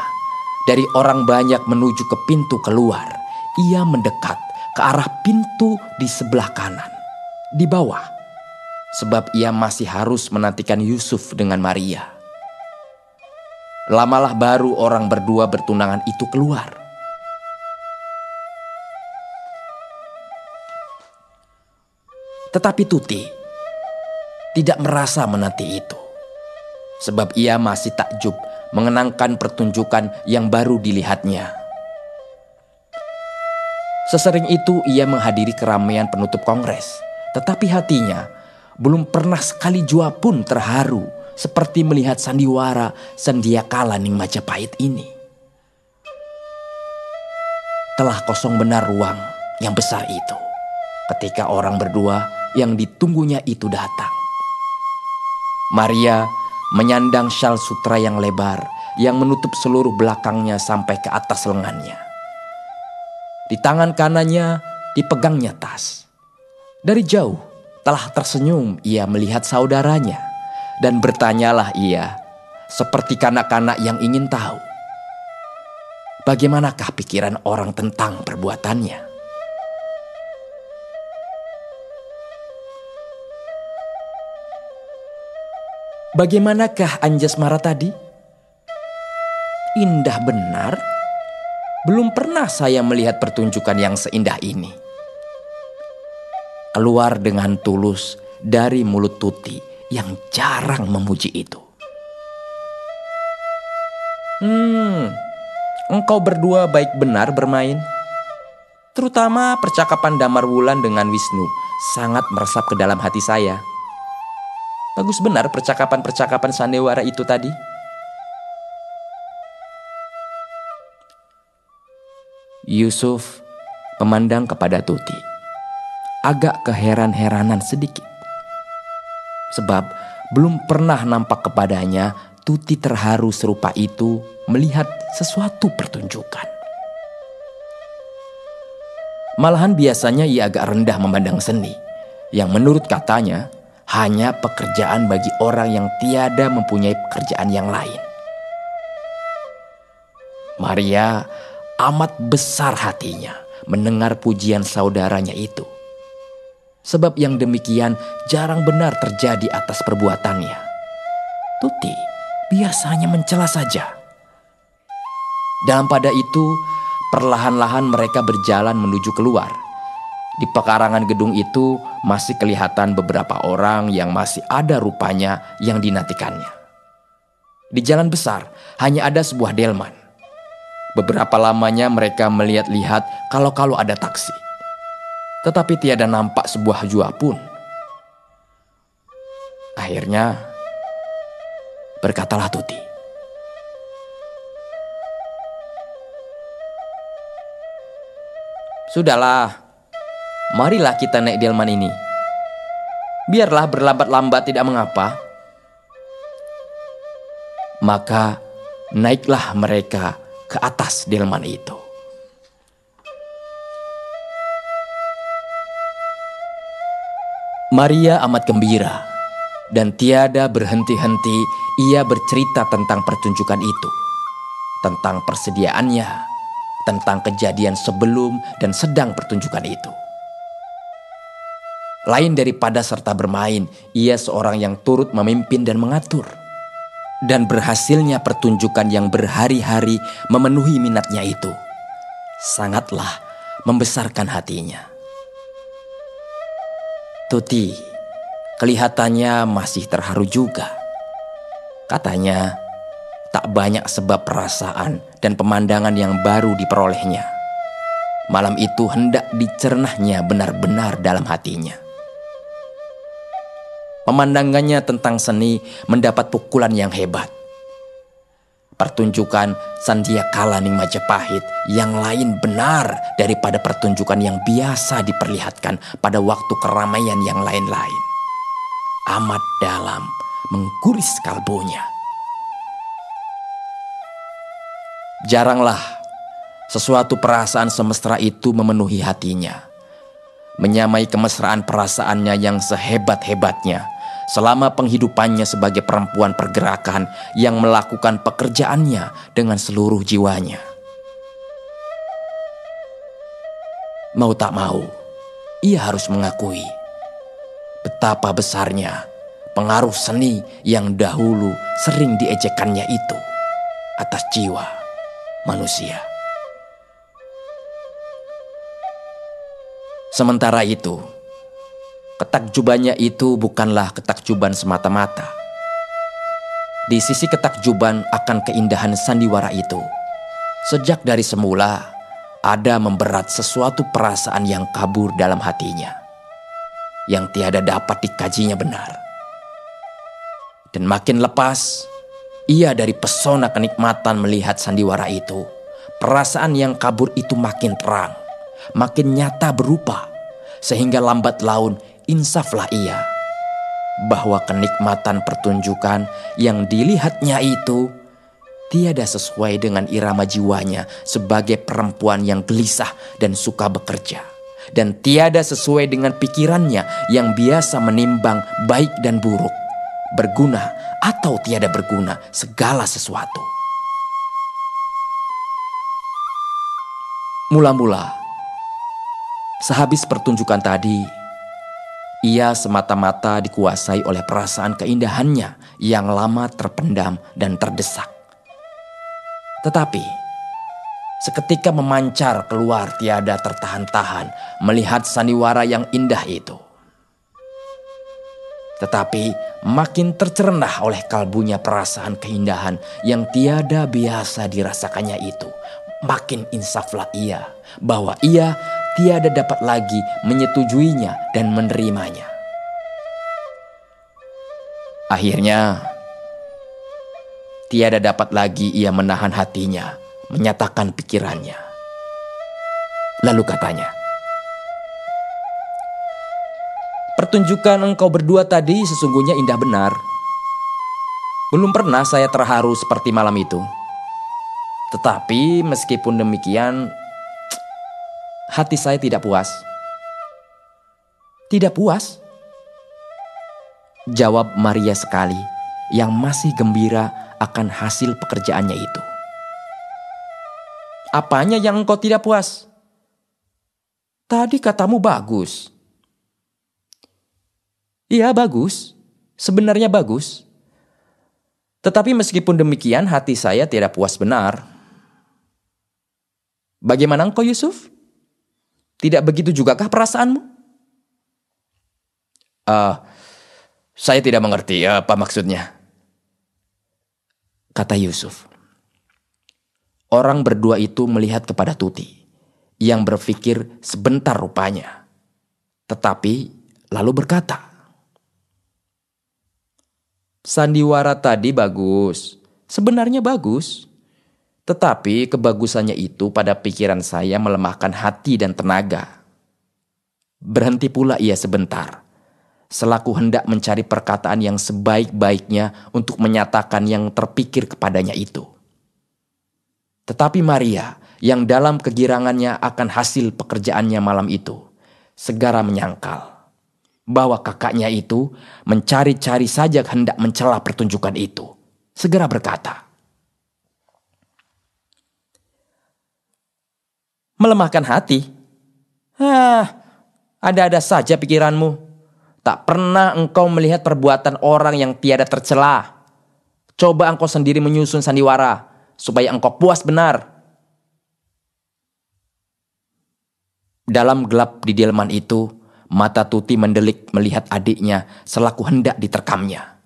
dari orang banyak menuju ke pintu keluar, ia mendekat ke arah pintu di sebelah kanan, di bawah. Sebab ia masih harus menantikan Yusuf dengan Maria. Lamalah baru orang berdua bertunangan itu keluar. Tetapi Tuti tidak merasa menanti itu, sebab ia masih takjub mengenangkan pertunjukan yang baru dilihatnya. Sesering itu ia menghadiri keramaian penutup kongres, tetapi hatinya belum pernah sekali jua pun terharu seperti melihat sandiwara Sandiakala Ning Majapahit ini. Telah kosong benar ruang yang besar itu ketika orang berdua yang ditunggunya itu datang. Maria menyandang syal sutra yang lebar yang menutup seluruh belakangnya sampai ke atas lengannya. Di tangan kanannya dipegangnya tas. Dari jauh telah tersenyum ia melihat saudaranya, dan bertanyalah ia seperti kanak-kanak yang ingin tahu bagaimanakah pikiran orang tentang perbuatannya. Bagaimanakah Anjasmara tadi? Indah benar. Belum pernah saya melihat pertunjukan yang seindah ini. keluar dengan tulus dari mulut Tuti yang jarang memuji itu. Engkau berdua baik benar bermain. Terutama percakapan Damarwulan dengan Wisnu sangat meresap ke dalam hati saya. Bagus benar percakapan-percakapan sandiwara itu tadi. Yusuf memandang kepada Tuti, agak keheran-heranan sedikit. Sebab belum pernah nampak kepadanya Tuti terharu serupa itu melihat sesuatu pertunjukan. Malahan biasanya ia agak rendah memandang seni, yang menurut katanya hanya pekerjaan bagi orang yang tiada mempunyai pekerjaan yang lain. Maria amat besar hatinya mendengar pujian saudaranya itu. Sebab yang demikian jarang benar terjadi atas perbuatannya. Tuti biasanya mencela saja. Dalam pada itu, perlahan-lahan mereka berjalan menuju keluar. Di pekarangan gedung itu masih kelihatan beberapa orang yang masih ada rupanya yang dinantikannya. Di jalan besar hanya ada sebuah delman. Beberapa lamanya mereka melihat-lihat kalau ada taksi. Tetapi tiada nampak sebuah jua pun. Akhirnya berkatalah Tuti, "Sudahlah, marilah kita naik delman ini. Biarlah berlambat-lambat tidak mengapa." Maka naiklah mereka ke atas delman itu. Maria amat gembira dan tiada berhenti-henti ia bercerita tentang pertunjukan itu, tentang persediaannya, tentang kejadian sebelum dan sedang pertunjukan itu. Lain daripada serta bermain, ia seorang yang turut memimpin dan mengatur. Dan berhasilnya pertunjukan yang berhari-hari memenuhi minatnya itu sangatlah membesarkan hatinya. Tuti kelihatannya masih terharu juga. Katanya tak banyak sebab perasaan dan pemandangan yang baru diperolehnya. Malam itu hendak dicernahnya benar-benar dalam hatinya. Pemandangannya tentang seni mendapat pukulan yang hebat. Pertunjukan Sandiakala Ning Majapahit yang lain benar daripada pertunjukan yang biasa diperlihatkan pada waktu keramaian yang lain-lain. Amat dalam mengguris kalbunya. Jaranglah sesuatu perasaan semesra itu memenuhi hatinya, menyamai kemesraan perasaannya yang sehebat-hebatnya selama penghidupannya sebagai perempuan pergerakan yang melakukan pekerjaannya dengan seluruh jiwanya. Mau tak mau, ia harus mengakui betapa besarnya pengaruh seni yang dahulu sering diejekannya itu atas jiwa manusia. Sementara itu, ketakjubannya itu bukanlah ketakjuban semata-mata. Di sisi ketakjuban akan keindahan sandiwara itu, sejak dari semula ada memberat sesuatu perasaan yang kabur dalam hatinya, yang tiada dapat dikajinya benar. Dan makin lepas ia dari pesona kenikmatan melihat sandiwara itu, perasaan yang kabur itu makin terang, makin nyata berupa, sehingga lambat laun insaflah ia bahwa kenikmatan pertunjukan yang dilihatnya itu tiada sesuai dengan irama jiwanya sebagai perempuan yang gelisah dan suka bekerja, dan tiada sesuai dengan pikirannya yang biasa menimbang baik dan buruk, berguna atau tiada berguna segala sesuatu. Mula-mula, sehabis pertunjukan tadi, ia semata-mata dikuasai oleh perasaan keindahannya yang lama terpendam dan terdesak. Tetapi, seketika memancar keluar tiada tertahan-tahan melihat sandiwara yang indah itu. Tetapi makin tercerna oleh kalbunya perasaan keindahan yang tiada biasa dirasakannya itu. Makin insaflah ia bahwa ia tiada dapat lagi menyetujuinya dan menerimanya. Akhirnya, tiada dapat lagi ia menahan hatinya, menyatakan pikirannya. Lalu katanya, "Pertunjukan engkau berdua tadi sesungguhnya indah benar. Belum pernah saya terharu seperti malam itu. Tetapi meskipun demikian, hati saya tidak puas." "Tidak puas?" jawab Maria sekali, yang masih gembira akan hasil pekerjaannya itu. "Apanya yang engkau tidak puas? Tadi katamu bagus." "Iya, bagus. Sebenarnya bagus. Tetapi meskipun demikian hati saya tidak puas benar." "Bagaimana engkau, Yusuf? Tidak begitu jugakah perasaanmu?" Saya tidak mengerti apa maksudnya," kata Yusuf. Orang berdua itu melihat kepada Tuti, yang berpikir sebentar rupanya. Tetapi lalu berkata, "Sandiwara tadi bagus, sebenarnya bagus. Tetapi kebagusannya itu pada pikiran saya melemahkan hati dan tenaga." Berhenti pula ia sebentar, selaku hendak mencari perkataan yang sebaik-baiknya untuk menyatakan yang terpikir kepadanya itu. Tetapi Maria, yang dalam kegirangannya akan hasil pekerjaannya malam itu, segera menyangkal bahwa kakaknya itu mencari-cari saja hendak mencela pertunjukan itu. Segera berkata, "Melemahkan hati? Ada-ada saja pikiranmu. Tak pernah engkau melihat perbuatan orang yang tiada tercela. Coba engkau sendiri menyusun sandiwara, supaya engkau puas benar." Dalam gelap di delman itu, mata Tuti mendelik melihat adiknya selaku hendak diterkamnya.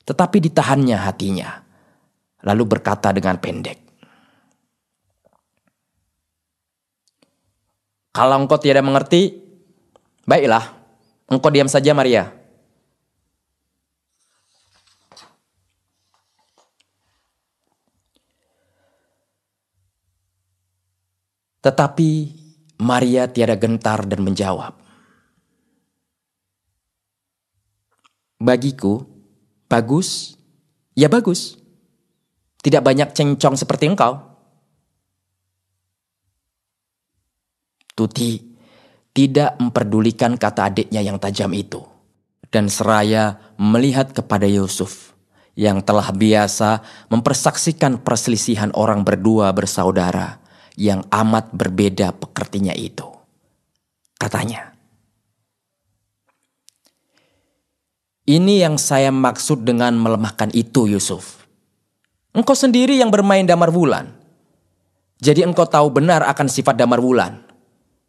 Tetapi ditahannya hatinya, lalu berkata dengan pendek, "Kalau engkau tiada mengerti, baiklah, engkau diam saja, Maria." Tetapi Maria tiada gentar dan menjawab, "Bagiku, bagus, ya bagus. Tidak banyak cencong seperti engkau." Tuti tidak memperdulikan kata adiknya yang tajam itu, dan seraya melihat kepada Yusuf yang telah biasa mempersaksikan perselisihan orang berdua bersaudara yang amat berbeda pekertinya itu. Katanya, "Ini yang saya maksud dengan melemahkan itu, Yusuf. Engkau sendiri yang bermain damar wulan. Jadi engkau tahu benar akan sifat damar wulan.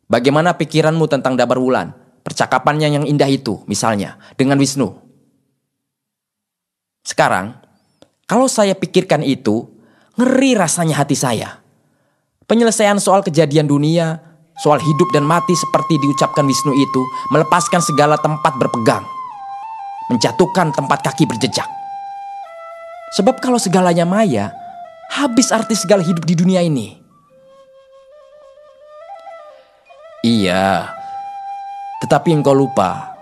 Bagaimana pikiranmu tentang damar wulan? Percakapannya yang indah itu, misalnya, dengan Wisnu. Sekarang, kalau saya pikirkan itu, ngeri rasanya hati saya. Penyelesaian soal kejadian dunia, soal hidup dan mati seperti diucapkan Wisnu itu, melepaskan segala tempat berpegang, menjatuhkan tempat kaki berjejak. Sebab kalau segalanya maya, habis arti segala hidup di dunia ini." "Iya, tetapi engkau lupa,"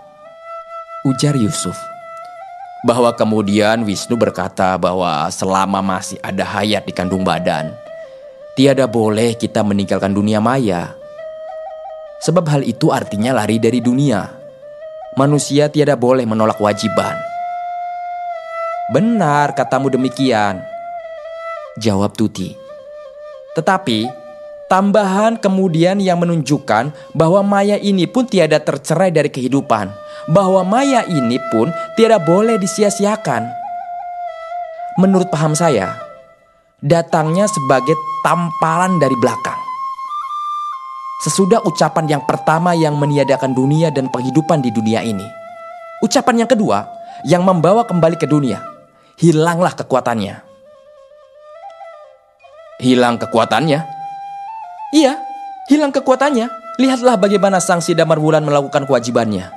ujar Yusuf, "bahwa kemudian Wisnu berkata bahwa selama masih ada hayat di kandung badan, tiada boleh kita meninggalkan dunia maya. Sebab hal itu artinya lari dari dunia. Manusia tiada boleh menolak kewajiban." "Benar katamu demikian," jawab Tuti. "Tetapi tambahan kemudian yang menunjukkan bahwa maya ini pun tiada tercerai dari kehidupan, bahwa maya ini pun tiada boleh disia-siakan. Menurut paham saya, datangnya sebagai tamparan dari belakang. Sesudah ucapan yang pertama yang meniadakan dunia dan penghidupan di dunia ini, Ucapan yang kedua yang membawa kembali ke dunia. Hilanglah kekuatannya. Hilang kekuatannya? Iya, hilang kekuatannya. Lihatlah bagaimana sang si Damar Wulan melakukan kewajibannya.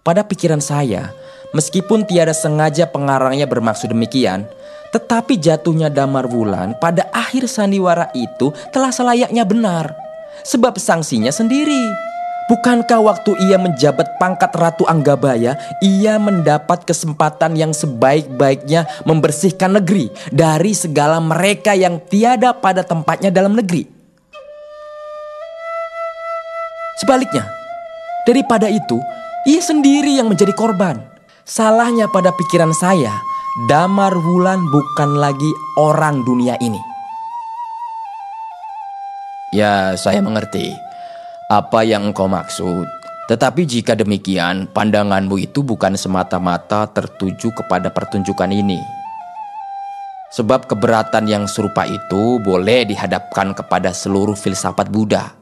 Pada pikiran saya, meskipun tiada sengaja pengarangnya bermaksud demikian, tetapi jatuhnya Damar Wulan pada akhir sandiwara itu telah selayaknya benar. Sebab sanksinya sendiri. Bukankah waktu ia menjabat pangkat Ratu Anggabaya, ia mendapat kesempatan yang sebaik-baiknya membersihkan negeri dari segala mereka yang tiada pada tempatnya dalam negeri? Sebaliknya, daripada itu, ia sendiri yang menjadi korban. Salahnya pada pikiran saya, Damar Wulan bukan lagi orang dunia ini. Ya, saya mengerti apa yang engkau maksud. Tetapi jika demikian, pandanganmu itu bukan semata-mata tertuju kepada pertunjukan ini. Sebab keberatan yang serupa itu boleh dihadapkan kepada seluruh filsafat Buddha,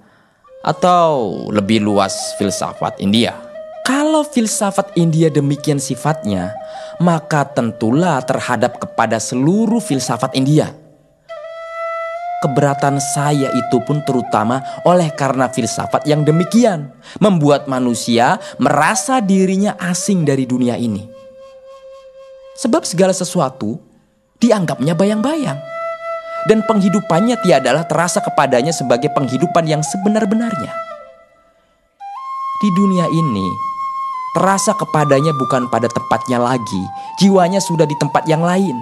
atau lebih luas filsafat India. Kalau filsafat India demikian sifatnya, maka tentulah terhadap kepada seluruh filsafat India. Keberatan saya itu pun terutama oleh karena filsafat yang demikian membuat manusia merasa dirinya asing dari dunia ini. Sebab segala sesuatu dianggapnya bayang-bayang, dan penghidupannya tiadalah terasa kepadanya sebagai penghidupan yang sebenar-benarnya. Di dunia ini terasa kepadanya bukan pada tempatnya lagi, jiwanya sudah di tempat yang lain.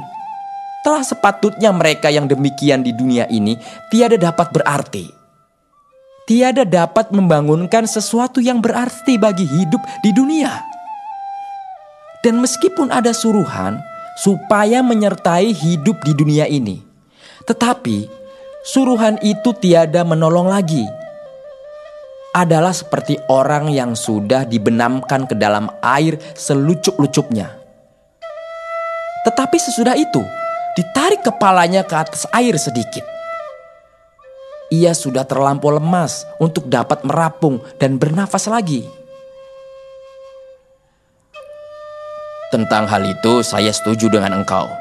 Telah sepatutnya mereka yang demikian di dunia ini tiada dapat berarti. Tiada dapat membangunkan sesuatu yang berarti bagi hidup di dunia. Dan meskipun ada suruhan supaya menyertai hidup di dunia ini, tetapi suruhan itu tiada menolong lagi. Adalah seperti orang yang sudah dibenamkan ke dalam air selucup-lucupnya. Tetapi sesudah itu, ditarik kepalanya ke atas air sedikit. Ia sudah terlampau lemas untuk dapat merapung dan bernafas lagi. Tentang hal itu saya setuju dengan engkau.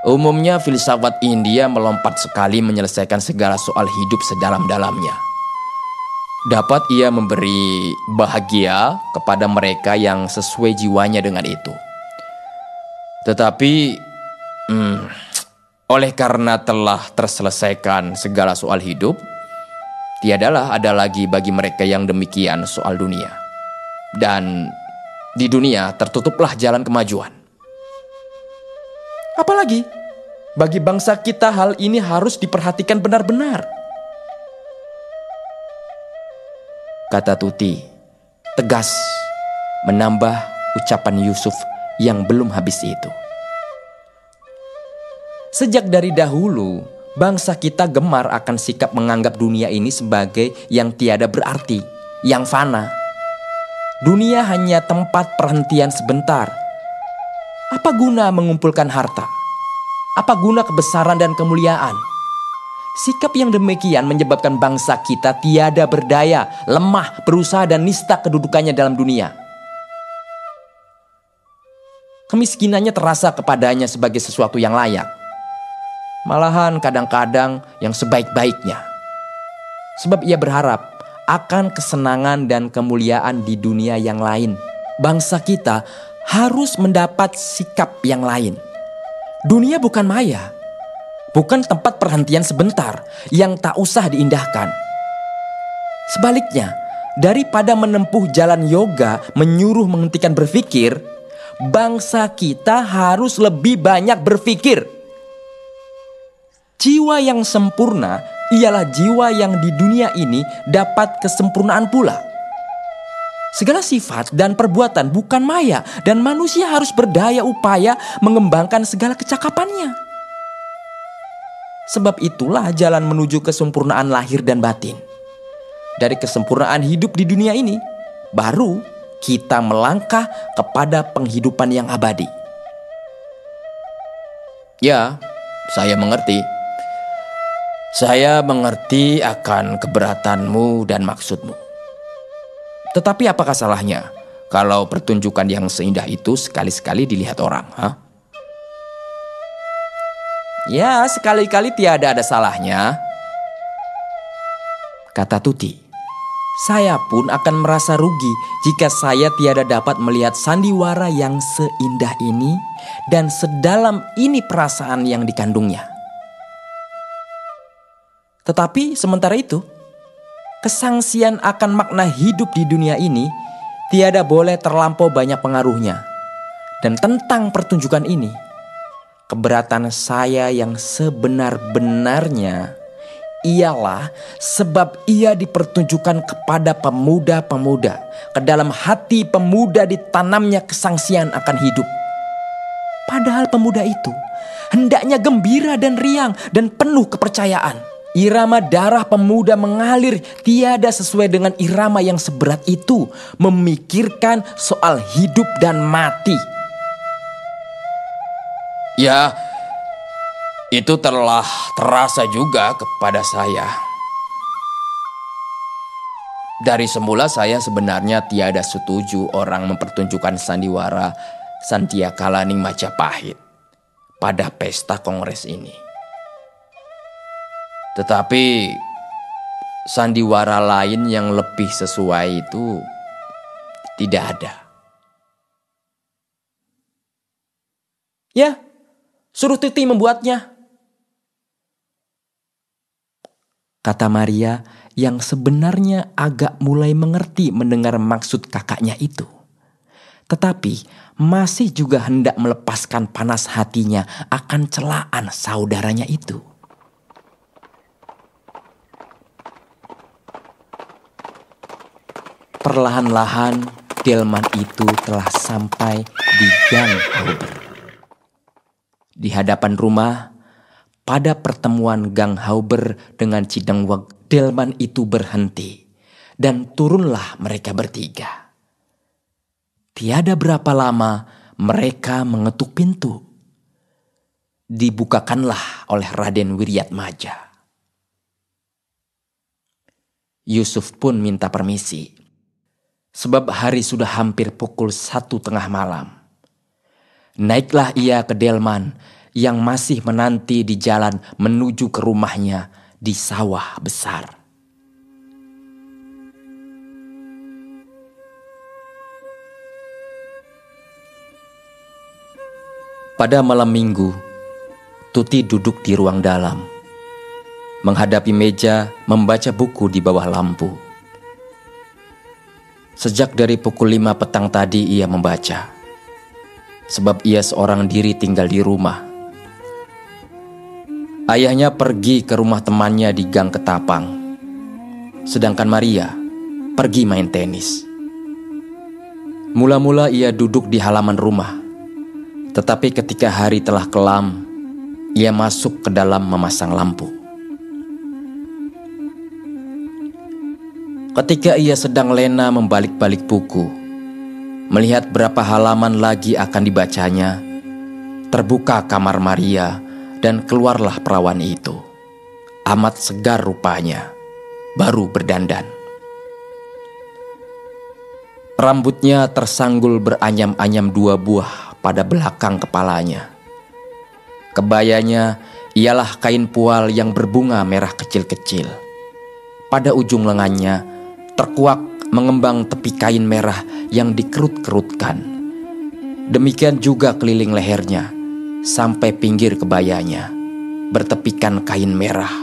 Umumnya filsafat India melompat sekali menyelesaikan segala soal hidup sedalam-dalamnya. Dapat ia memberi bahagia kepada mereka yang sesuai jiwanya dengan itu. Tetapi oleh karena telah terselesaikan segala soal hidup, tiadalah ada lagi bagi mereka yang demikian soal dunia. Dan di dunia tertutuplah jalan kemajuan. Apalagi bagi bangsa kita hal ini harus diperhatikan benar-benar. Kata Tuti, tegas menambah ucapan Yusuf yang belum habis itu. Sejak dari dahulu, bangsa kita gemar akan sikap menganggap dunia ini sebagai yang tiada berarti, yang fana. Dunia hanya tempat perhentian sebentar. Apa guna mengumpulkan harta? Apa guna kebesaran dan kemuliaan? Sikap yang demikian menyebabkan bangsa kita tiada berdaya, lemah, berusaha dan nista kedudukannya dalam dunia. Kemiskinannya terasa kepadanya sebagai sesuatu yang layak. Malahan kadang-kadang yang sebaik-baiknya. Sebab ia berharap akan kesenangan dan kemuliaan di dunia yang lain. Bangsa kita harus mendapat sikap yang lain. Dunia bukan maya, bukan tempat perhentian sebentar yang tak usah diindahkan. Sebaliknya, daripada menempuh jalan yoga menyuruh menghentikan berpikir, bangsa kita harus lebih banyak berpikir. Jiwa yang sempurna ialah jiwa yang di dunia ini dapat kesempurnaan pula. Segala sifat dan perbuatan bukan maya, dan manusia harus berdaya upaya mengembangkan segala kecakapannya. Sebab itulah jalan menuju kesempurnaan lahir dan batin. Dari kesempurnaan hidup di dunia ini, baru kita melangkah kepada penghidupan yang abadi. Ya, saya mengerti. Saya mengerti akan keberatanmu dan maksudmu. Tetapi apakah salahnya Kalau pertunjukan yang seindah itu sekali-sekali dilihat orang, Ya, sekali-kali tiada ada salahnya, kata Tuti. Saya pun akan merasa rugi jika saya tiada dapat melihat sandiwara yang seindah ini dan sedalam ini perasaan yang dikandungnya. Tetapi sementara itu, kesangsian akan makna hidup di dunia ini tiada boleh terlampau banyak pengaruhnya. Dan tentang pertunjukan ini, keberatan saya yang sebenar-benarnya ialah sebab ia dipertunjukkan kepada pemuda-pemuda. Ke dalam hati pemuda ditanamnya kesangsian akan hidup. Padahal pemuda itu hendaknya gembira dan riang dan penuh kepercayaan. Irama darah pemuda mengalir tiada sesuai dengan irama yang seberat itu, memikirkan soal hidup dan mati. Ya, itu telah terasa juga kepada saya. Dari semula saya sebenarnya tiada setuju orang mempertunjukkan sandiwara Santiakalaning Majapahit pada pesta kongres ini. Tetapi sandiwara lain yang lebih sesuai itu tidak ada. Ya, suruh Tuti membuatnya, kata Maria yang sebenarnya agak mulai mengerti mendengar maksud kakaknya itu. Tetapi masih juga hendak melepaskan panas hatinya akan celaan saudaranya itu. Perlahan-lahan delman itu telah sampai di Gang Hauber. Di hadapan rumah, pada pertemuan Gang Hauber dengan Cidengweg, delman itu berhenti dan turunlah mereka bertiga. Tiada berapa lama mereka mengetuk pintu. Dibukakanlah oleh Raden Wiryatmaja. Yusuf pun minta permisi. Sebab hari sudah hampir pukul 1:30 malam. Naiklah ia ke delman yang masih menanti di jalan menuju ke rumahnya di sawah besar. Pada malam minggu, Tuti duduk di ruang dalam, menghadapi meja membaca buku di bawah lampu. Sejak dari pukul 5 petang tadi ia membaca, sebab ia seorang diri tinggal di rumah. Ayahnya pergi ke rumah temannya di Gang Ketapang, sedangkan Maria pergi main tenis. Mula-mula ia duduk di halaman rumah, tetapi ketika hari telah kelam, ia masuk ke dalam memasang lampu. Ketika ia sedang lena membalik-balik buku, melihat berapa halaman lagi akan dibacanya, terbuka kamar Maria dan keluarlah perawan itu. Amat segar rupanya, baru berdandan. Rambutnya tersanggul beranyam-anyam 2 buah pada belakang kepalanya. Kebayanya ialah kain pual yang berbunga merah kecil-kecil. Pada ujung lengannya terkuak mengembang tepi kain merah yang dikerut-kerutkan. Demikian juga keliling lehernya sampai pinggir kebayanya, bertepikan kain merah.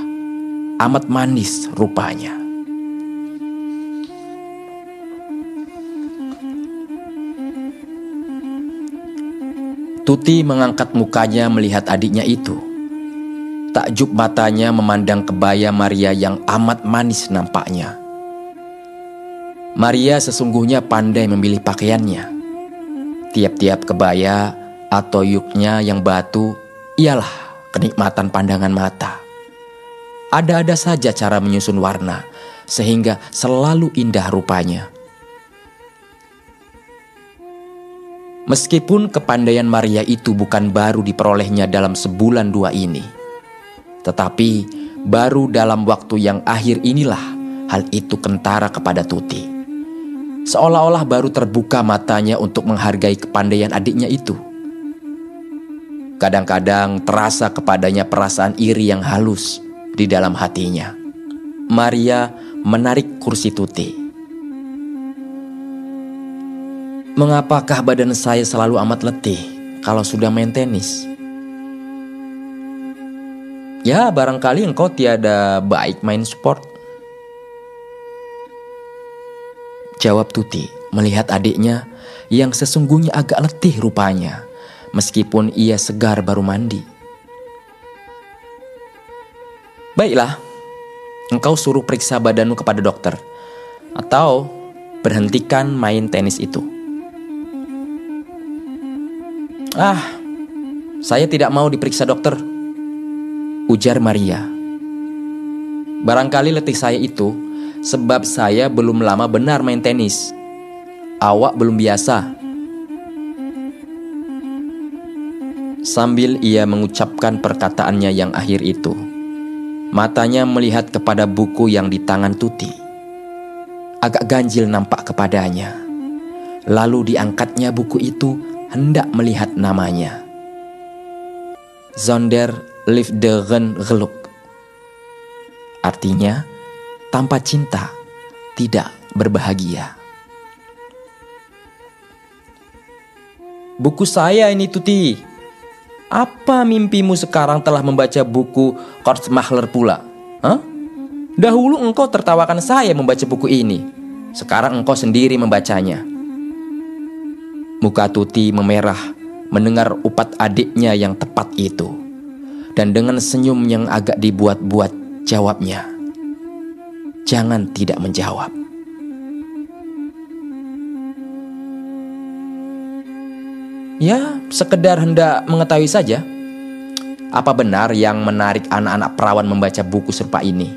Amat manis rupanya. Tuti mengangkat mukanya melihat adiknya itu. Takjub matanya memandang kebaya Maria yang amat manis nampaknya. Maria sesungguhnya pandai memilih pakaiannya. Tiap-tiap kebaya atau yuknya yang batu ialah kenikmatan pandangan mata. Ada-ada saja cara menyusun warna sehingga selalu indah rupanya. Meskipun kepandaian Maria itu bukan baru diperolehnya dalam sebulan 2 ini, tetapi baru dalam waktu yang akhir inilah hal itu kentara kepada Tuti. seolah-olah baru terbuka matanya untuk menghargai kepandaian adiknya itu. Kadang-kadang terasa kepadanya perasaan iri yang halus di dalam hatinya. Maria menarik kursi Tuti. "Mengapakah badan saya selalu amat letih kalau sudah main tenis?" "Ya, barangkali engkau tiada baik main sport," jawab Tuti melihat adiknya yang sesungguhnya agak letih rupanya, meskipun ia segar baru mandi. "Baiklah, engkau suruh periksa badanmu kepada dokter, atau berhentikan main tenis itu." Saya tidak mau diperiksa dokter," ujar Maria. "Barangkali letih saya itu sebab saya belum lama benar main tenis. Awak belum biasa." Sambil ia mengucapkan perkataannya yang akhir itu, matanya melihat kepada buku yang di tangan Tuti. Agak ganjil nampak kepadanya. Lalu diangkatnya buku itu hendak melihat namanya. "Zonder liefderen geluk." Artinya, tanpa cinta tidak berbahagia. "Buku saya ini, Tuti. Apa mimpimu sekarang telah membaca buku Kortsmachler pula? Dahulu engkau tertawakan saya membaca buku ini. Sekarang engkau sendiri membacanya." Muka Tuti memerah mendengar upat adiknya yang tepat itu. Dan dengan senyum yang agak dibuat-buat jawabnya, "Jangan tidak menjawab." "Ya, sekedar hendak mengetahui saja. Apa benar yang menarik anak-anak perawan membaca buku serupa ini?"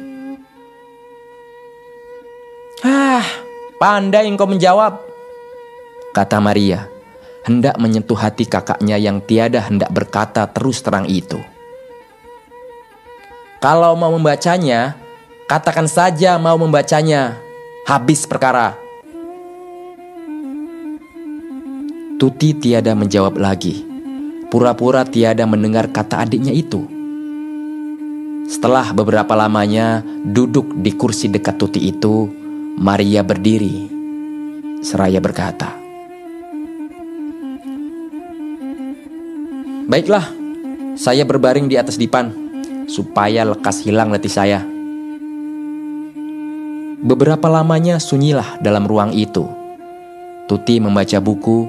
Pandai engkau menjawab," kata Maria, hendak menyentuh hati kakaknya yang tiada hendak berkata terus terang itu. "Kalau mau membacanya, katakan saja mau membacanya. Habis perkara." Tuti tiada menjawab lagi, pura-pura tiada mendengar kata adiknya itu. Setelah beberapa lamanya duduk di kursi dekat Tuti itu, Maria berdiri, seraya berkata, "Baiklah, saya berbaring di atas dipan, supaya lekas hilang letih saya." Beberapa lamanya sunyilah dalam ruang itu. Tuti membaca buku,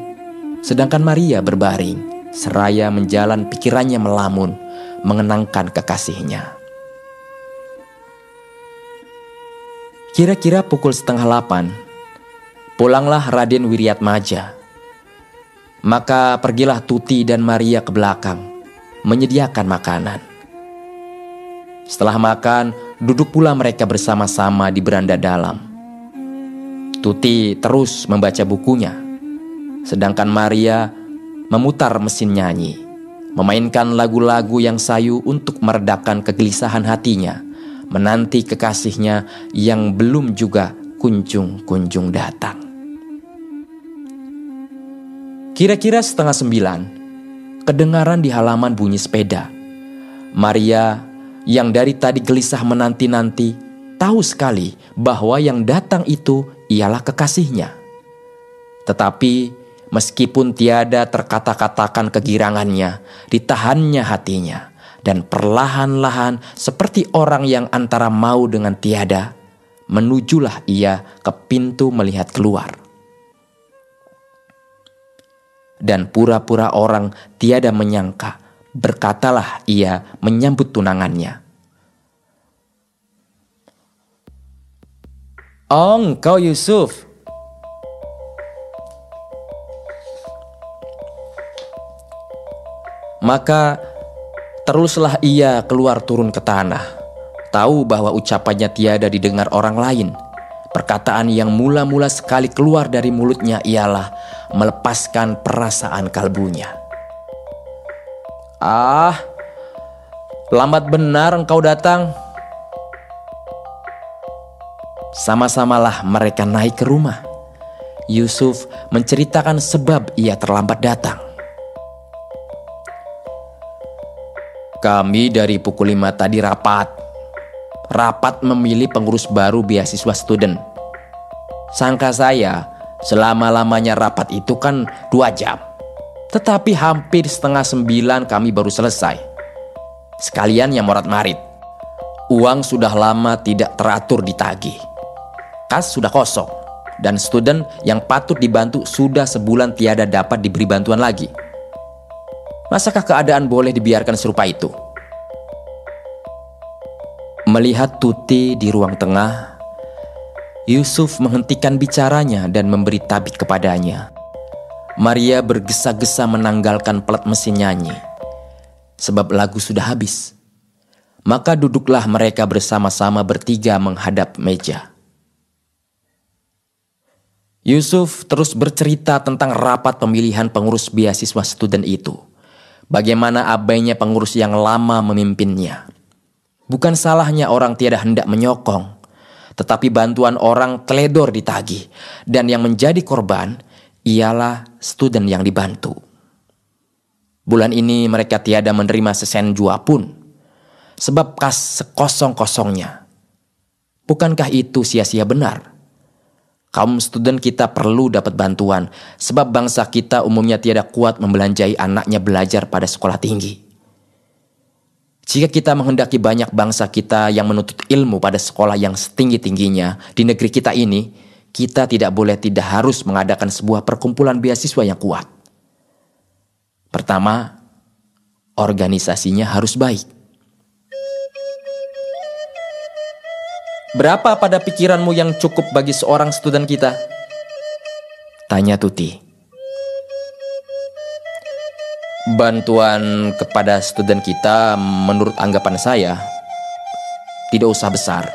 sedangkan Maria berbaring, seraya menjalan pikirannya melamun, mengenangkan kekasihnya. Kira-kira pukul 7:30, pulanglah Raden Wiriatmaja. Maka pergilah Tuti dan Maria ke belakang, menyediakan makanan. Setelah makan, duduk pula mereka bersama-sama di beranda dalam. Tuti terus membaca bukunya, sedangkan Maria memutar mesin nyanyi, memainkan lagu-lagu yang sayu untuk meredakan kegelisahan hatinya, menanti kekasihnya yang belum juga kunjung-kunjung datang. Kira-kira 8:30, kedengaran di halaman bunyi sepeda. Maria yang dari tadi gelisah menanti-nanti, tahu sekali bahwa yang datang itu ialah kekasihnya. Tetapi meskipun tiada terkata-katakan kegirangannya, ditahannya hatinya, dan perlahan-lahan seperti orang yang antara mau dengan tiada, menujulah ia ke pintu melihat keluar. Dan pura-pura orang tiada menyangka, berkatalah ia menyambut tunangannya, "Oh, engkau Yusuf." Maka teruslah ia keluar turun ke tanah, tahu bahwa ucapannya tiada didengar orang lain. Perkataan yang mula-mula sekali keluar dari mulutnya ialah melepaskan perasaan kalbunya. Lambat benar engkau datang." Sama-samalah mereka naik ke rumah. Yusuf menceritakan sebab ia terlambat datang. Kami dari pukul 5 tadi rapat memilih pengurus baru beasiswa student. Sangka saya selama-lamanya rapat itu kan 2 jam. Tetapi hampir setengah 9 kami baru selesai. Sekalian yang morat-marit. Uang sudah lama tidak teratur ditagih. Kas sudah kosong. Dan student yang patut dibantu sudah sebulan tiada dapat diberi bantuan lagi. Masakah keadaan boleh dibiarkan serupa itu? Melihat Tuti di ruang tengah, Yusuf menghentikan bicaranya dan memberi tabik kepadanya. Maria bergesa-gesa menanggalkan pelat mesin nyanyi, sebab lagu sudah habis. Maka duduklah mereka bersama-sama bertiga menghadap meja. Yusuf terus bercerita tentang rapat pemilihan pengurus beasiswa student itu. Bagaimana abainya pengurus yang lama memimpinnya. Bukan salahnya orang tiada hendak menyokong, tetapi bantuan orang teledor ditagih, dan yang menjadi korban ialah student yang dibantu. Bulan ini mereka tiada menerima sesen jua pun, sebab kas sekosong-kosongnya. Bukankah itu sia-sia benar? Kaum student kita perlu dapat bantuan, sebab bangsa kita umumnya tiada kuat membelanjai anaknya belajar pada sekolah tinggi. Jika kita menghendaki banyak bangsa kita yang menuntut ilmu pada sekolah yang setinggi-tingginya di negeri kita ini, kita tidak harus mengadakan sebuah perkumpulan beasiswa yang kuat. Pertama, organisasinya harus baik. Berapa pada pikiranmu yang cukup bagi seorang student kita? Tanya Tuti. Bantuan kepada student kita menurut anggapan saya tidak usah besar.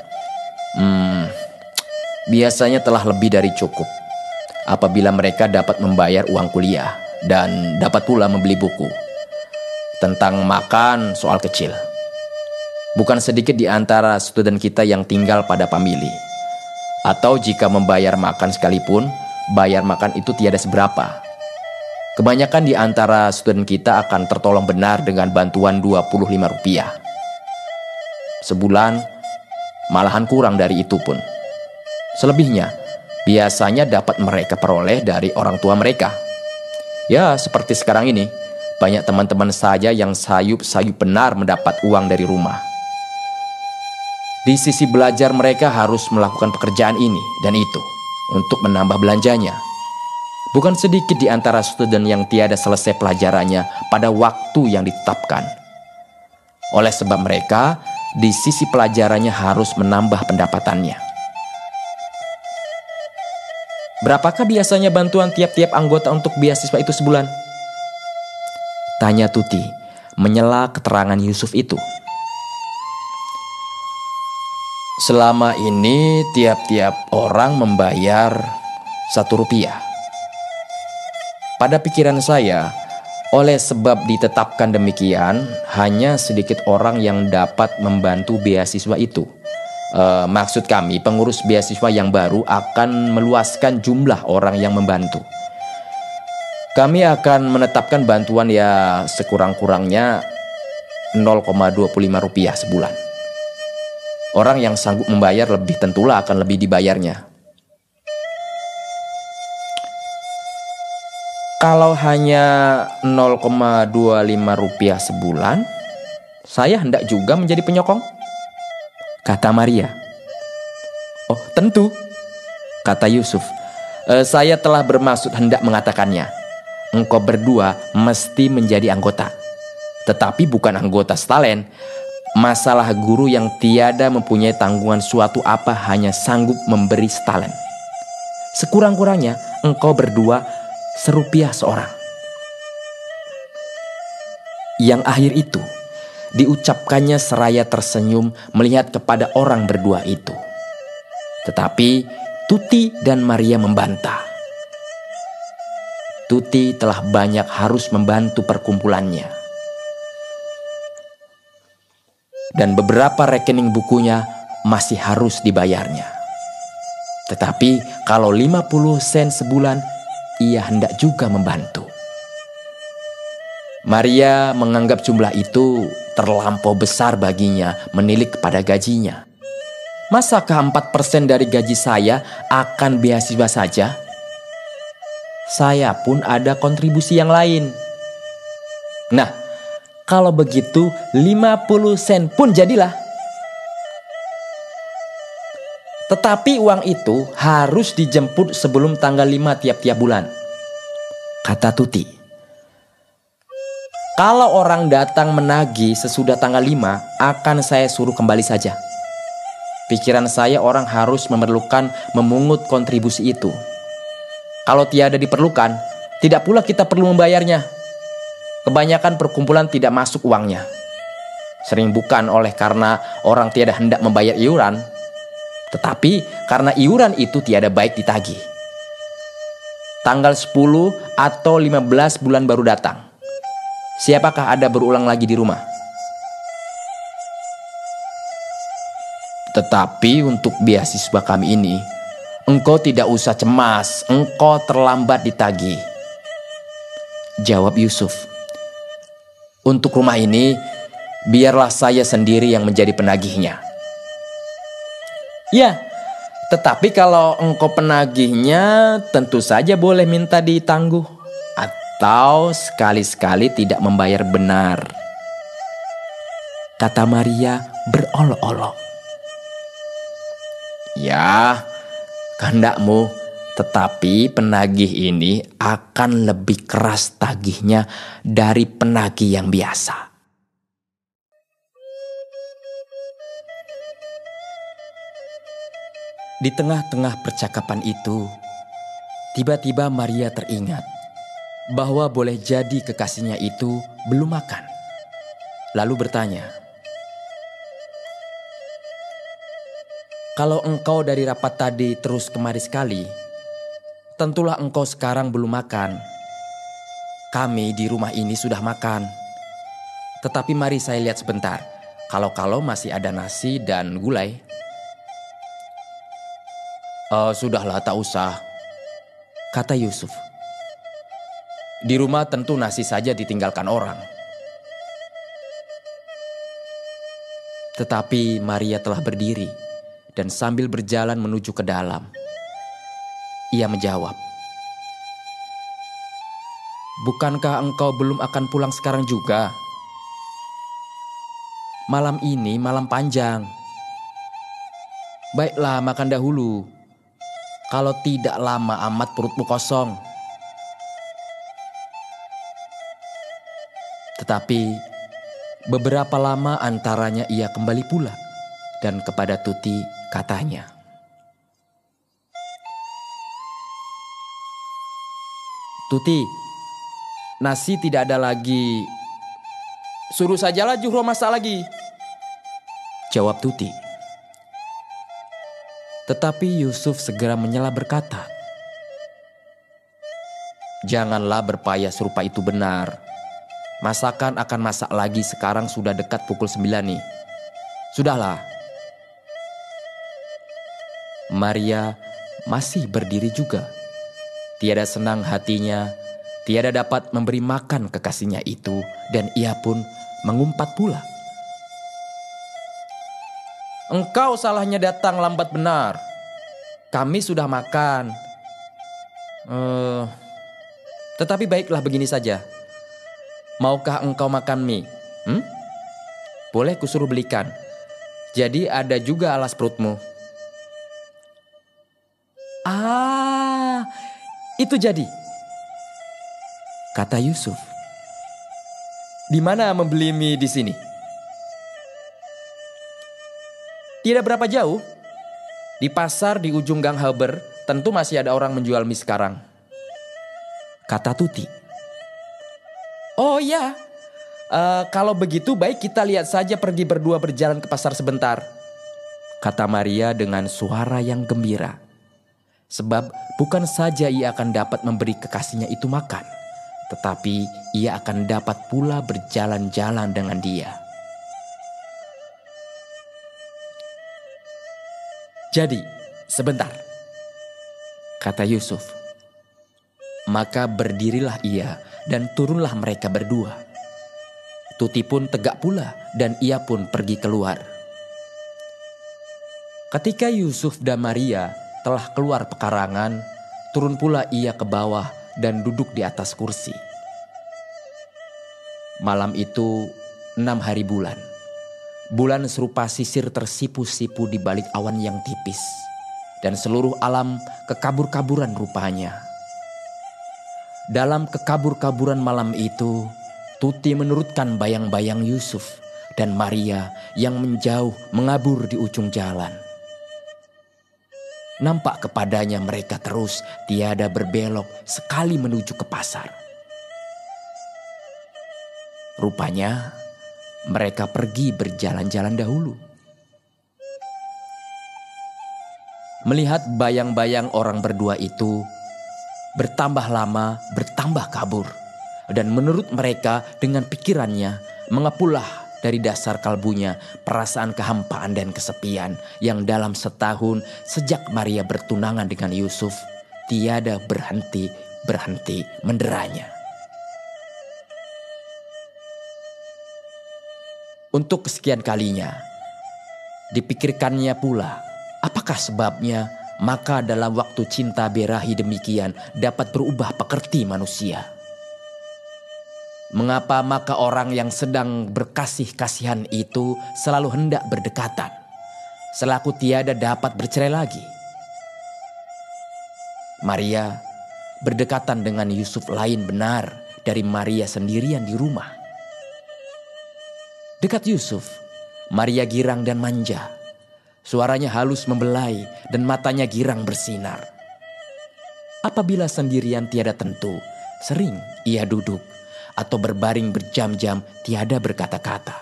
Biasanya telah lebih dari cukup apabila mereka dapat membayar uang kuliah dan dapat pula membeli buku. Tentang makan soal kecil. Bukan sedikit di antara student kita yang tinggal pada famili. Atau jika membayar makan sekalipun, bayar makan itu tiada seberapa. Kebanyakan di antara student kita akan tertolong benar dengan bantuan Rp25. Sebulan, malahan kurang dari itu pun. Selebihnya, biasanya dapat mereka peroleh dari orang tua mereka. Ya, seperti sekarang ini, banyak teman-teman saja yang sayup-sayup benar mendapat uang dari rumah. Di sisi belajar mereka harus melakukan pekerjaan ini dan itu untuk menambah belanjanya. Bukan sedikit di antara student yang tiada selesai pelajarannya pada waktu yang ditetapkan. Oleh sebab mereka, di sisi pelajarannya harus menambah pendapatannya. Berapakah biasanya bantuan tiap-tiap anggota untuk beasiswa itu sebulan? Tanya Tuti, menyela keterangan Yusuf itu. Selama ini tiap-tiap orang membayar Rp1. Pada pikiran saya, oleh sebab ditetapkan demikian, hanya sedikit orang yang dapat membantu beasiswa itu. Maksud kami, pengurus beasiswa yang baru akan meluaskan jumlah orang yang membantu. Kami akan menetapkan bantuan ya sekurang-kurangnya Rp0,25 sebulan. Orang yang sanggup membayar lebih tentulah akan lebih dibayarnya. Kalau hanya Rp0,25 sebulan, saya hendak juga menjadi penyokong, kata Maria. Oh, tentu, kata Yusuf. Saya telah bermaksud hendak mengatakannya. Engkau berdua mesti menjadi anggota. Tetapi bukan anggota stalen. Masalah guru yang tiada mempunyai tanggungan suatu apa hanya sanggup memberi stalen. Sekurang-kurangnya engkau berdua Rp1 seorang. Yang akhir itu diucapkannya seraya tersenyum melihat kepada orang berdua itu. Tetapi Tuti dan Maria membantah. Tuti telah banyak harus membantu perkumpulannya. Dan beberapa rekening bukunya masih harus dibayarnya. Tetapi kalau 50 sen sebulan, ia hendak juga membantu. Maria menganggap jumlah itu terlampau besar baginya menilik kepada gajinya. Masakah 4% dari gaji saya akan beasiswa saja? Saya pun ada kontribusi yang lain. Nah, kalau begitu 50 sen pun jadilah. Tetapi uang itu harus dijemput sebelum tanggal 5 tiap-tiap bulan, kata Tuti. Kalau orang datang menagih sesudah tanggal 5, akan saya suruh kembali saja. Pikiran saya orang harus memerlukan memungut kontribusi itu. Kalau tiada diperlukan, tidak pula kita perlu membayarnya. Kebanyakan perkumpulan tidak masuk uangnya. Sering bukan oleh karena orang tiada hendak membayar iuran, tetapi karena iuran itu tiada baik ditagih. Tanggal 10 atau 15 bulan baru datang. Siapakah ada berulang lagi di rumah? Tetapi untuk beasiswa kami ini, engkau tidak usah cemas, engkau terlambat ditagih, jawab Yusuf. Untuk rumah ini, biarlah saya sendiri yang menjadi penagihnya. Ya, tetapi kalau engkau penagihnya, tentu saja boleh minta ditangguh, atau sekali-sekali tidak membayar benar, kata Maria berolok-olok. Ya, kehendakmu, tetapi penagih ini akan lebih keras tagihnya dari penagih yang biasa. Di tengah-tengah percakapan itu, tiba-tiba Maria teringat bahwa boleh jadi kekasihnya itu belum makan. Lalu bertanya, "Kalau engkau dari rapat tadi terus kemari sekali, tentulah engkau sekarang belum makan. Kami di rumah ini sudah makan. Tetapi mari saya lihat sebentar, kalau-kalau masih ada nasi dan gulai." Sudahlah, tak usah, kata Yusuf. Di rumah tentu nasi saja ditinggalkan orang. Tetapi Maria telah berdiri dan sambil berjalan menuju ke dalam. Ia menjawab, "Bukankah engkau belum akan pulang sekarang juga? Malam ini malam panjang. Baiklah, makan dahulu. Kalau tidak lama amat perutmu kosong." Tetapi beberapa lama antaranya ia kembali pula dan kepada Tuti katanya, "Tuti, nasi tidak ada lagi. Suruh sajalah Juhro masak lagi," jawab Tuti. Tetapi Yusuf segera menyela berkata, "Janganlah berpayah serupa itu benar. Masakan akan masak lagi, sekarang sudah dekat pukul 9 nih. Sudahlah." Maria masih berdiri juga. Tiada senang hatinya, tiada dapat memberi makan kekasihnya itu, dan ia pun mengumpat pula, "Engkau salahnya datang lambat benar. Kami sudah makan. Tetapi baiklah, begini saja. Maukah engkau makan mie? Boleh kusuruh belikan. Jadi ada juga alas perutmu." "Ah, itu jadi," kata Yusuf. "Di mana membeli mie di sini?" "Tidak berapa jauh. Di pasar di ujung Gang Haber, tentu masih ada orang menjual mie sekarang," kata Tuti. "Oh iya, kalau begitu baik kita lihat saja pergi berdua berjalan ke pasar sebentar," kata Maria dengan suara yang gembira. Sebab bukan saja ia akan dapat memberi kekasihnya itu makan, tetapi ia akan dapat pula berjalan-jalan dengan dia. "Jadi, sebentar," kata Yusuf. Maka berdirilah ia dan turunlah mereka berdua. Tuti pun tegak pula dan ia pun pergi keluar. Ketika Yusuf dan Maria telah keluar pekarangan, turun pula ia ke bawah dan duduk di atas kursi. Malam itu 6 hari bulan. Bulan serupa sisir tersipu-sipu di balik awan yang tipis. Dan seluruh alam kekabur-kaburan rupanya. Dalam kekabur-kaburan malam itu, Tuti menurutkan bayang-bayang Yusuf dan Maria yang menjauh mengabur di ujung jalan. Nampak kepadanya mereka terus tiada berbelok sekali menuju ke pasar. Rupanya mereka pergi berjalan-jalan dahulu. Melihat bayang-bayang orang berdua itu, bertambah lama, bertambah kabur. Dan menurut mereka dengan pikirannya mengepulah dari dasar kalbunya perasaan kehampaan dan kesepian yang dalam setahun sejak Maria bertunangan dengan Yusuf tiada berhenti menderanya. Untuk kesekian kalinya, dipikirkannya pula apakah sebabnya maka dalam waktu cinta berahi demikian dapat berubah pekerti manusia. Mengapa maka orang yang sedang berkasih-kasihan itu selalu hendak berdekatan, selaku tiada dapat bercerai lagi? Maria berdekatan dengan Yusuf lain benar dari Maria sendirian di rumah. Dekat Yusuf, Maria girang dan manja. Suaranya halus membelai dan matanya girang bersinar. Apabila sendirian tiada tentu, sering ia duduk atau berbaring berjam-jam tiada berkata-kata.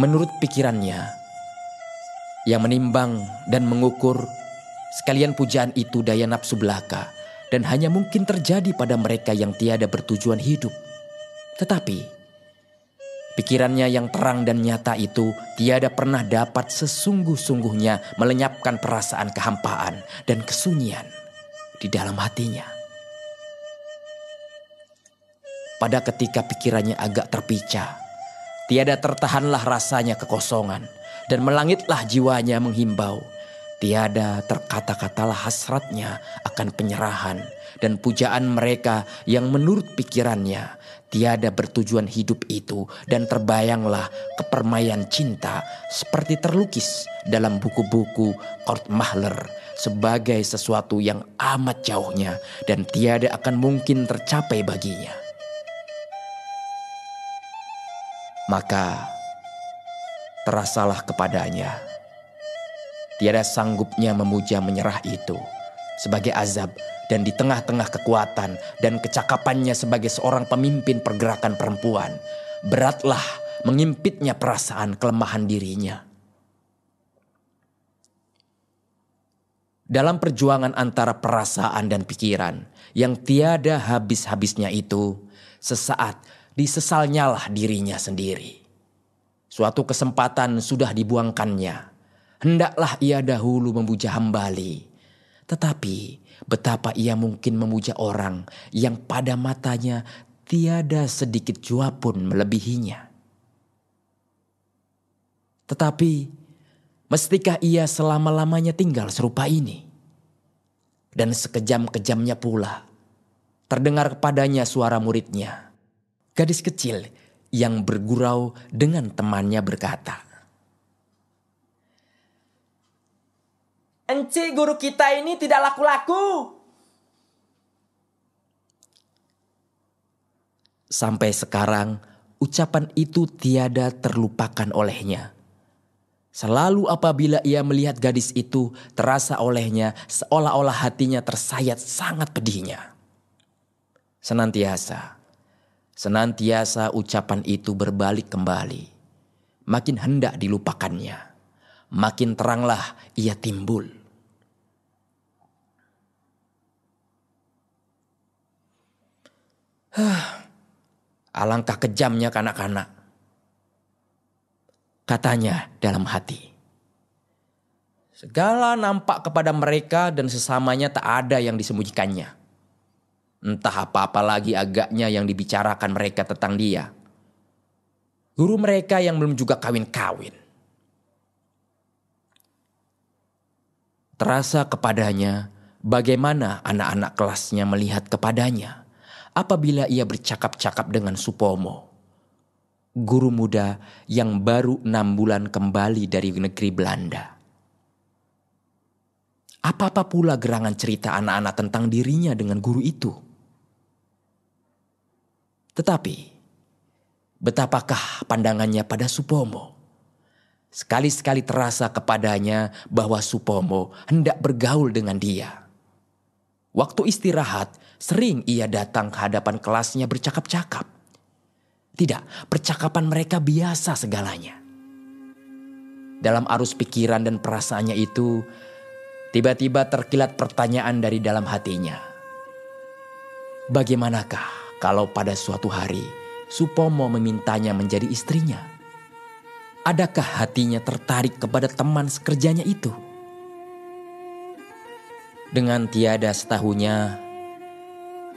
Menurut pikirannya, yang menimbang dan mengukur, sekalian pujaan itu daya nafsu belaka dan hanya mungkin terjadi pada mereka yang tiada bertujuan hidup. Tetapi pikirannya yang terang dan nyata itu tiada pernah dapat sesungguh-sungguhnya melenyapkan perasaan kehampaan dan kesunyian di dalam hatinya. Pada ketika pikirannya agak terpica, tiada tertahanlah rasanya kekosongan dan melangitlah jiwanya menghimbau. Tiada terkata-katalah hasratnya akan penyerahan dan pujaan mereka yang menurut pikirannya tiada bertujuan hidup itu, dan terbayanglah kepermaian cinta seperti terlukis dalam buku-buku Kurt Mahler sebagai sesuatu yang amat jauhnya dan tiada akan mungkin tercapai baginya. Maka terasalah kepadanya tiada sanggupnya memuja menyerah itu sebagai azab, dan di tengah-tengah kekuatan dan kecakapannya sebagai seorang pemimpin pergerakan perempuan, beratlah mengimpitnya perasaan kelemahan dirinya. Dalam perjuangan antara perasaan dan pikiran yang tiada habis-habisnya itu, sesaat disesalnyalah dirinya sendiri. Suatu kesempatan sudah dibuangkannya. Hendaklah ia dahulu memuja Hambali. Tetapi betapa ia mungkin memuja orang yang pada matanya tiada sedikit jua pun melebihinya. Tetapi mestikah ia selama-lamanya tinggal serupa ini? Dan sekejam-kejamnya pula terdengar kepadanya suara muridnya, gadis kecil yang bergurau dengan temannya berkata, "Encik guru kita ini tidak laku-laku." Sampai sekarang ucapan itu tiada terlupakan olehnya. Selalu apabila ia melihat gadis itu, terasa olehnya seolah-olah hatinya tersayat sangat pedihnya. Senantiasa ucapan itu berbalik kembali. Makin hendak dilupakannya, makin teranglah ia timbul. Alangkah kejamnya kanak-kanak, katanya dalam hati. Segala nampak kepada mereka dan sesamanya tak ada yang disembunyikannya. Entah apa-apa lagi agaknya yang dibicarakan mereka tentang dia. Guru mereka yang belum juga kawin-kawin. Terasa kepadanya bagaimana anak-anak kelasnya melihat kepadanya apabila ia bercakap-cakap dengan Supomo, guru muda yang baru 6 bulan kembali dari negeri Belanda. Apa-apa pula gerangan cerita anak-anak tentang dirinya dengan guru itu. Tetapi, betapakah pandangannya pada Supomo? Sekali-sekali terasa kepadanya bahwa Supomo hendak bergaul dengan dia. Waktu istirahat, sering ia datang ke hadapan kelasnya bercakap-cakap. Tidak, percakapan mereka biasa segalanya. Dalam arus pikiran dan perasaannya itu, tiba-tiba terkilat pertanyaan dari dalam hatinya. Bagaimanakah kalau pada suatu hari Supomo memintanya menjadi istrinya? Adakah hatinya tertarik kepada teman sekerjanya itu? Dengan tiada setahunya,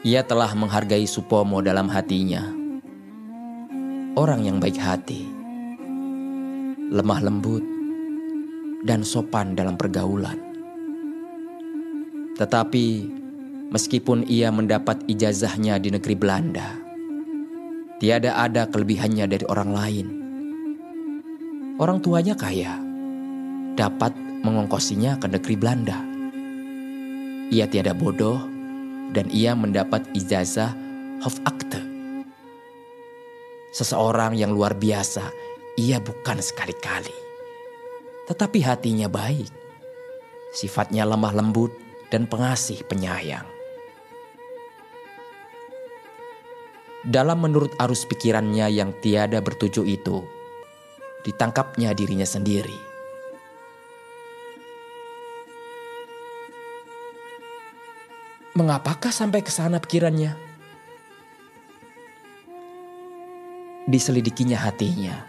ia telah menghargai Supomo dalam hatinya. Orang yang baik hati, lemah lembut, dan sopan dalam pergaulan. Tetapi meskipun ia mendapat ijazahnya di negeri Belanda, tiada ada kelebihannya dari orang lain. Orang tuanya kaya, dapat mengongkosinya ke negeri Belanda. Ia tiada bodoh dan ia mendapat ijazah Hofakte. Seseorang yang luar biasa, ia bukan sekali-kali. Tetapi hatinya baik, sifatnya lemah lembut dan pengasih penyayang. Dalam menurut arus pikirannya yang tiada bertuju itu, ditangkapnya dirinya sendiri. Mengapakah sampai ke sana pikirannya? Diselidikinya hatinya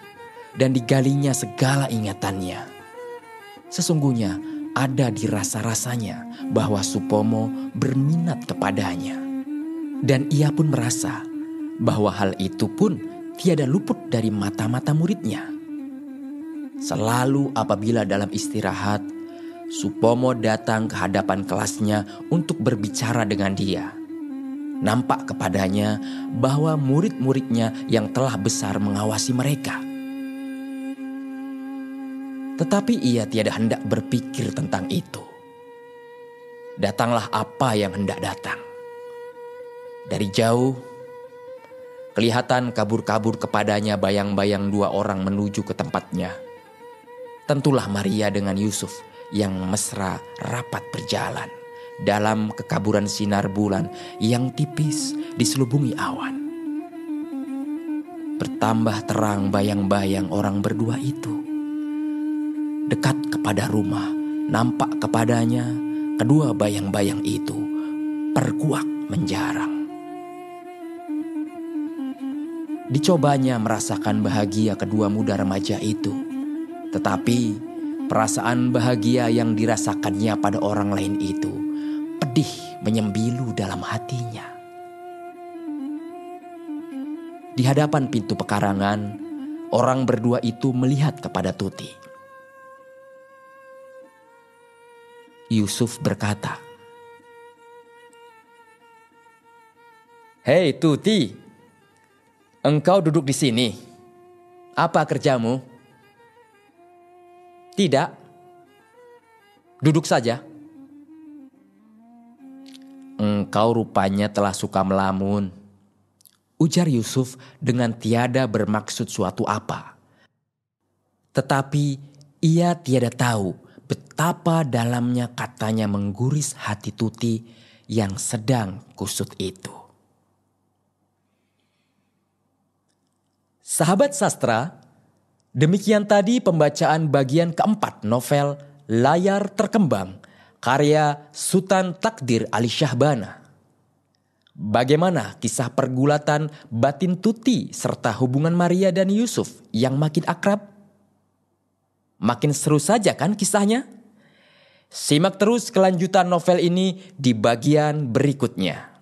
dan digalinya segala ingatannya. Sesungguhnya ada di rasa-rasanya bahwa Supomo berminat kepadanya. Dan ia pun merasa bahwa hal itu pun tiada luput dari mata-mata muridnya. Selalu apabila dalam istirahat, Supomo datang ke hadapan kelasnya untuk berbicara dengan dia. Nampak kepadanya bahwa murid-muridnya yang telah besar mengawasi mereka. Tetapi ia tiada hendak berpikir tentang itu. Datanglah apa yang hendak datang. Dari jauh, kelihatan kabur-kabur kepadanya bayang-bayang 2 orang menuju ke tempatnya. Tentulah Maria dengan Yusuf yang mesra rapat berjalan dalam kekaburan sinar bulan yang tipis diselubungi awan. Bertambah terang bayang-bayang orang berdua itu. Dekat kepada rumah, nampak kepadanya kedua bayang-bayang itu perkuak menjarang. Dicobanya merasakan bahagia kedua muda remaja itu. Tetapi perasaan bahagia yang dirasakannya pada orang lain itu pedih menyembilu dalam hatinya. Di hadapan pintu pekarangan, orang berdua itu melihat kepada Tuti. Yusuf berkata, "Hei Tuti, engkau duduk di sini. Apa kerjamu?" "Tidak, duduk saja." "Engkau rupanya telah suka melamun," ujar Yusuf dengan tiada bermaksud suatu apa. Tetapi ia tiada tahu betapa dalamnya katanya mengguris hati Tuti yang sedang kusut itu. Sahabat sastra, demikian tadi pembacaan bagian keempat novel Layar Terkembang karya Sutan Takdir Ali Syahbana. Bagaimana kisah pergulatan batin Tuti serta hubungan Maria dan Yusuf yang makin akrab? Makin seru saja kan kisahnya? Simak terus kelanjutan novel ini di bagian berikutnya.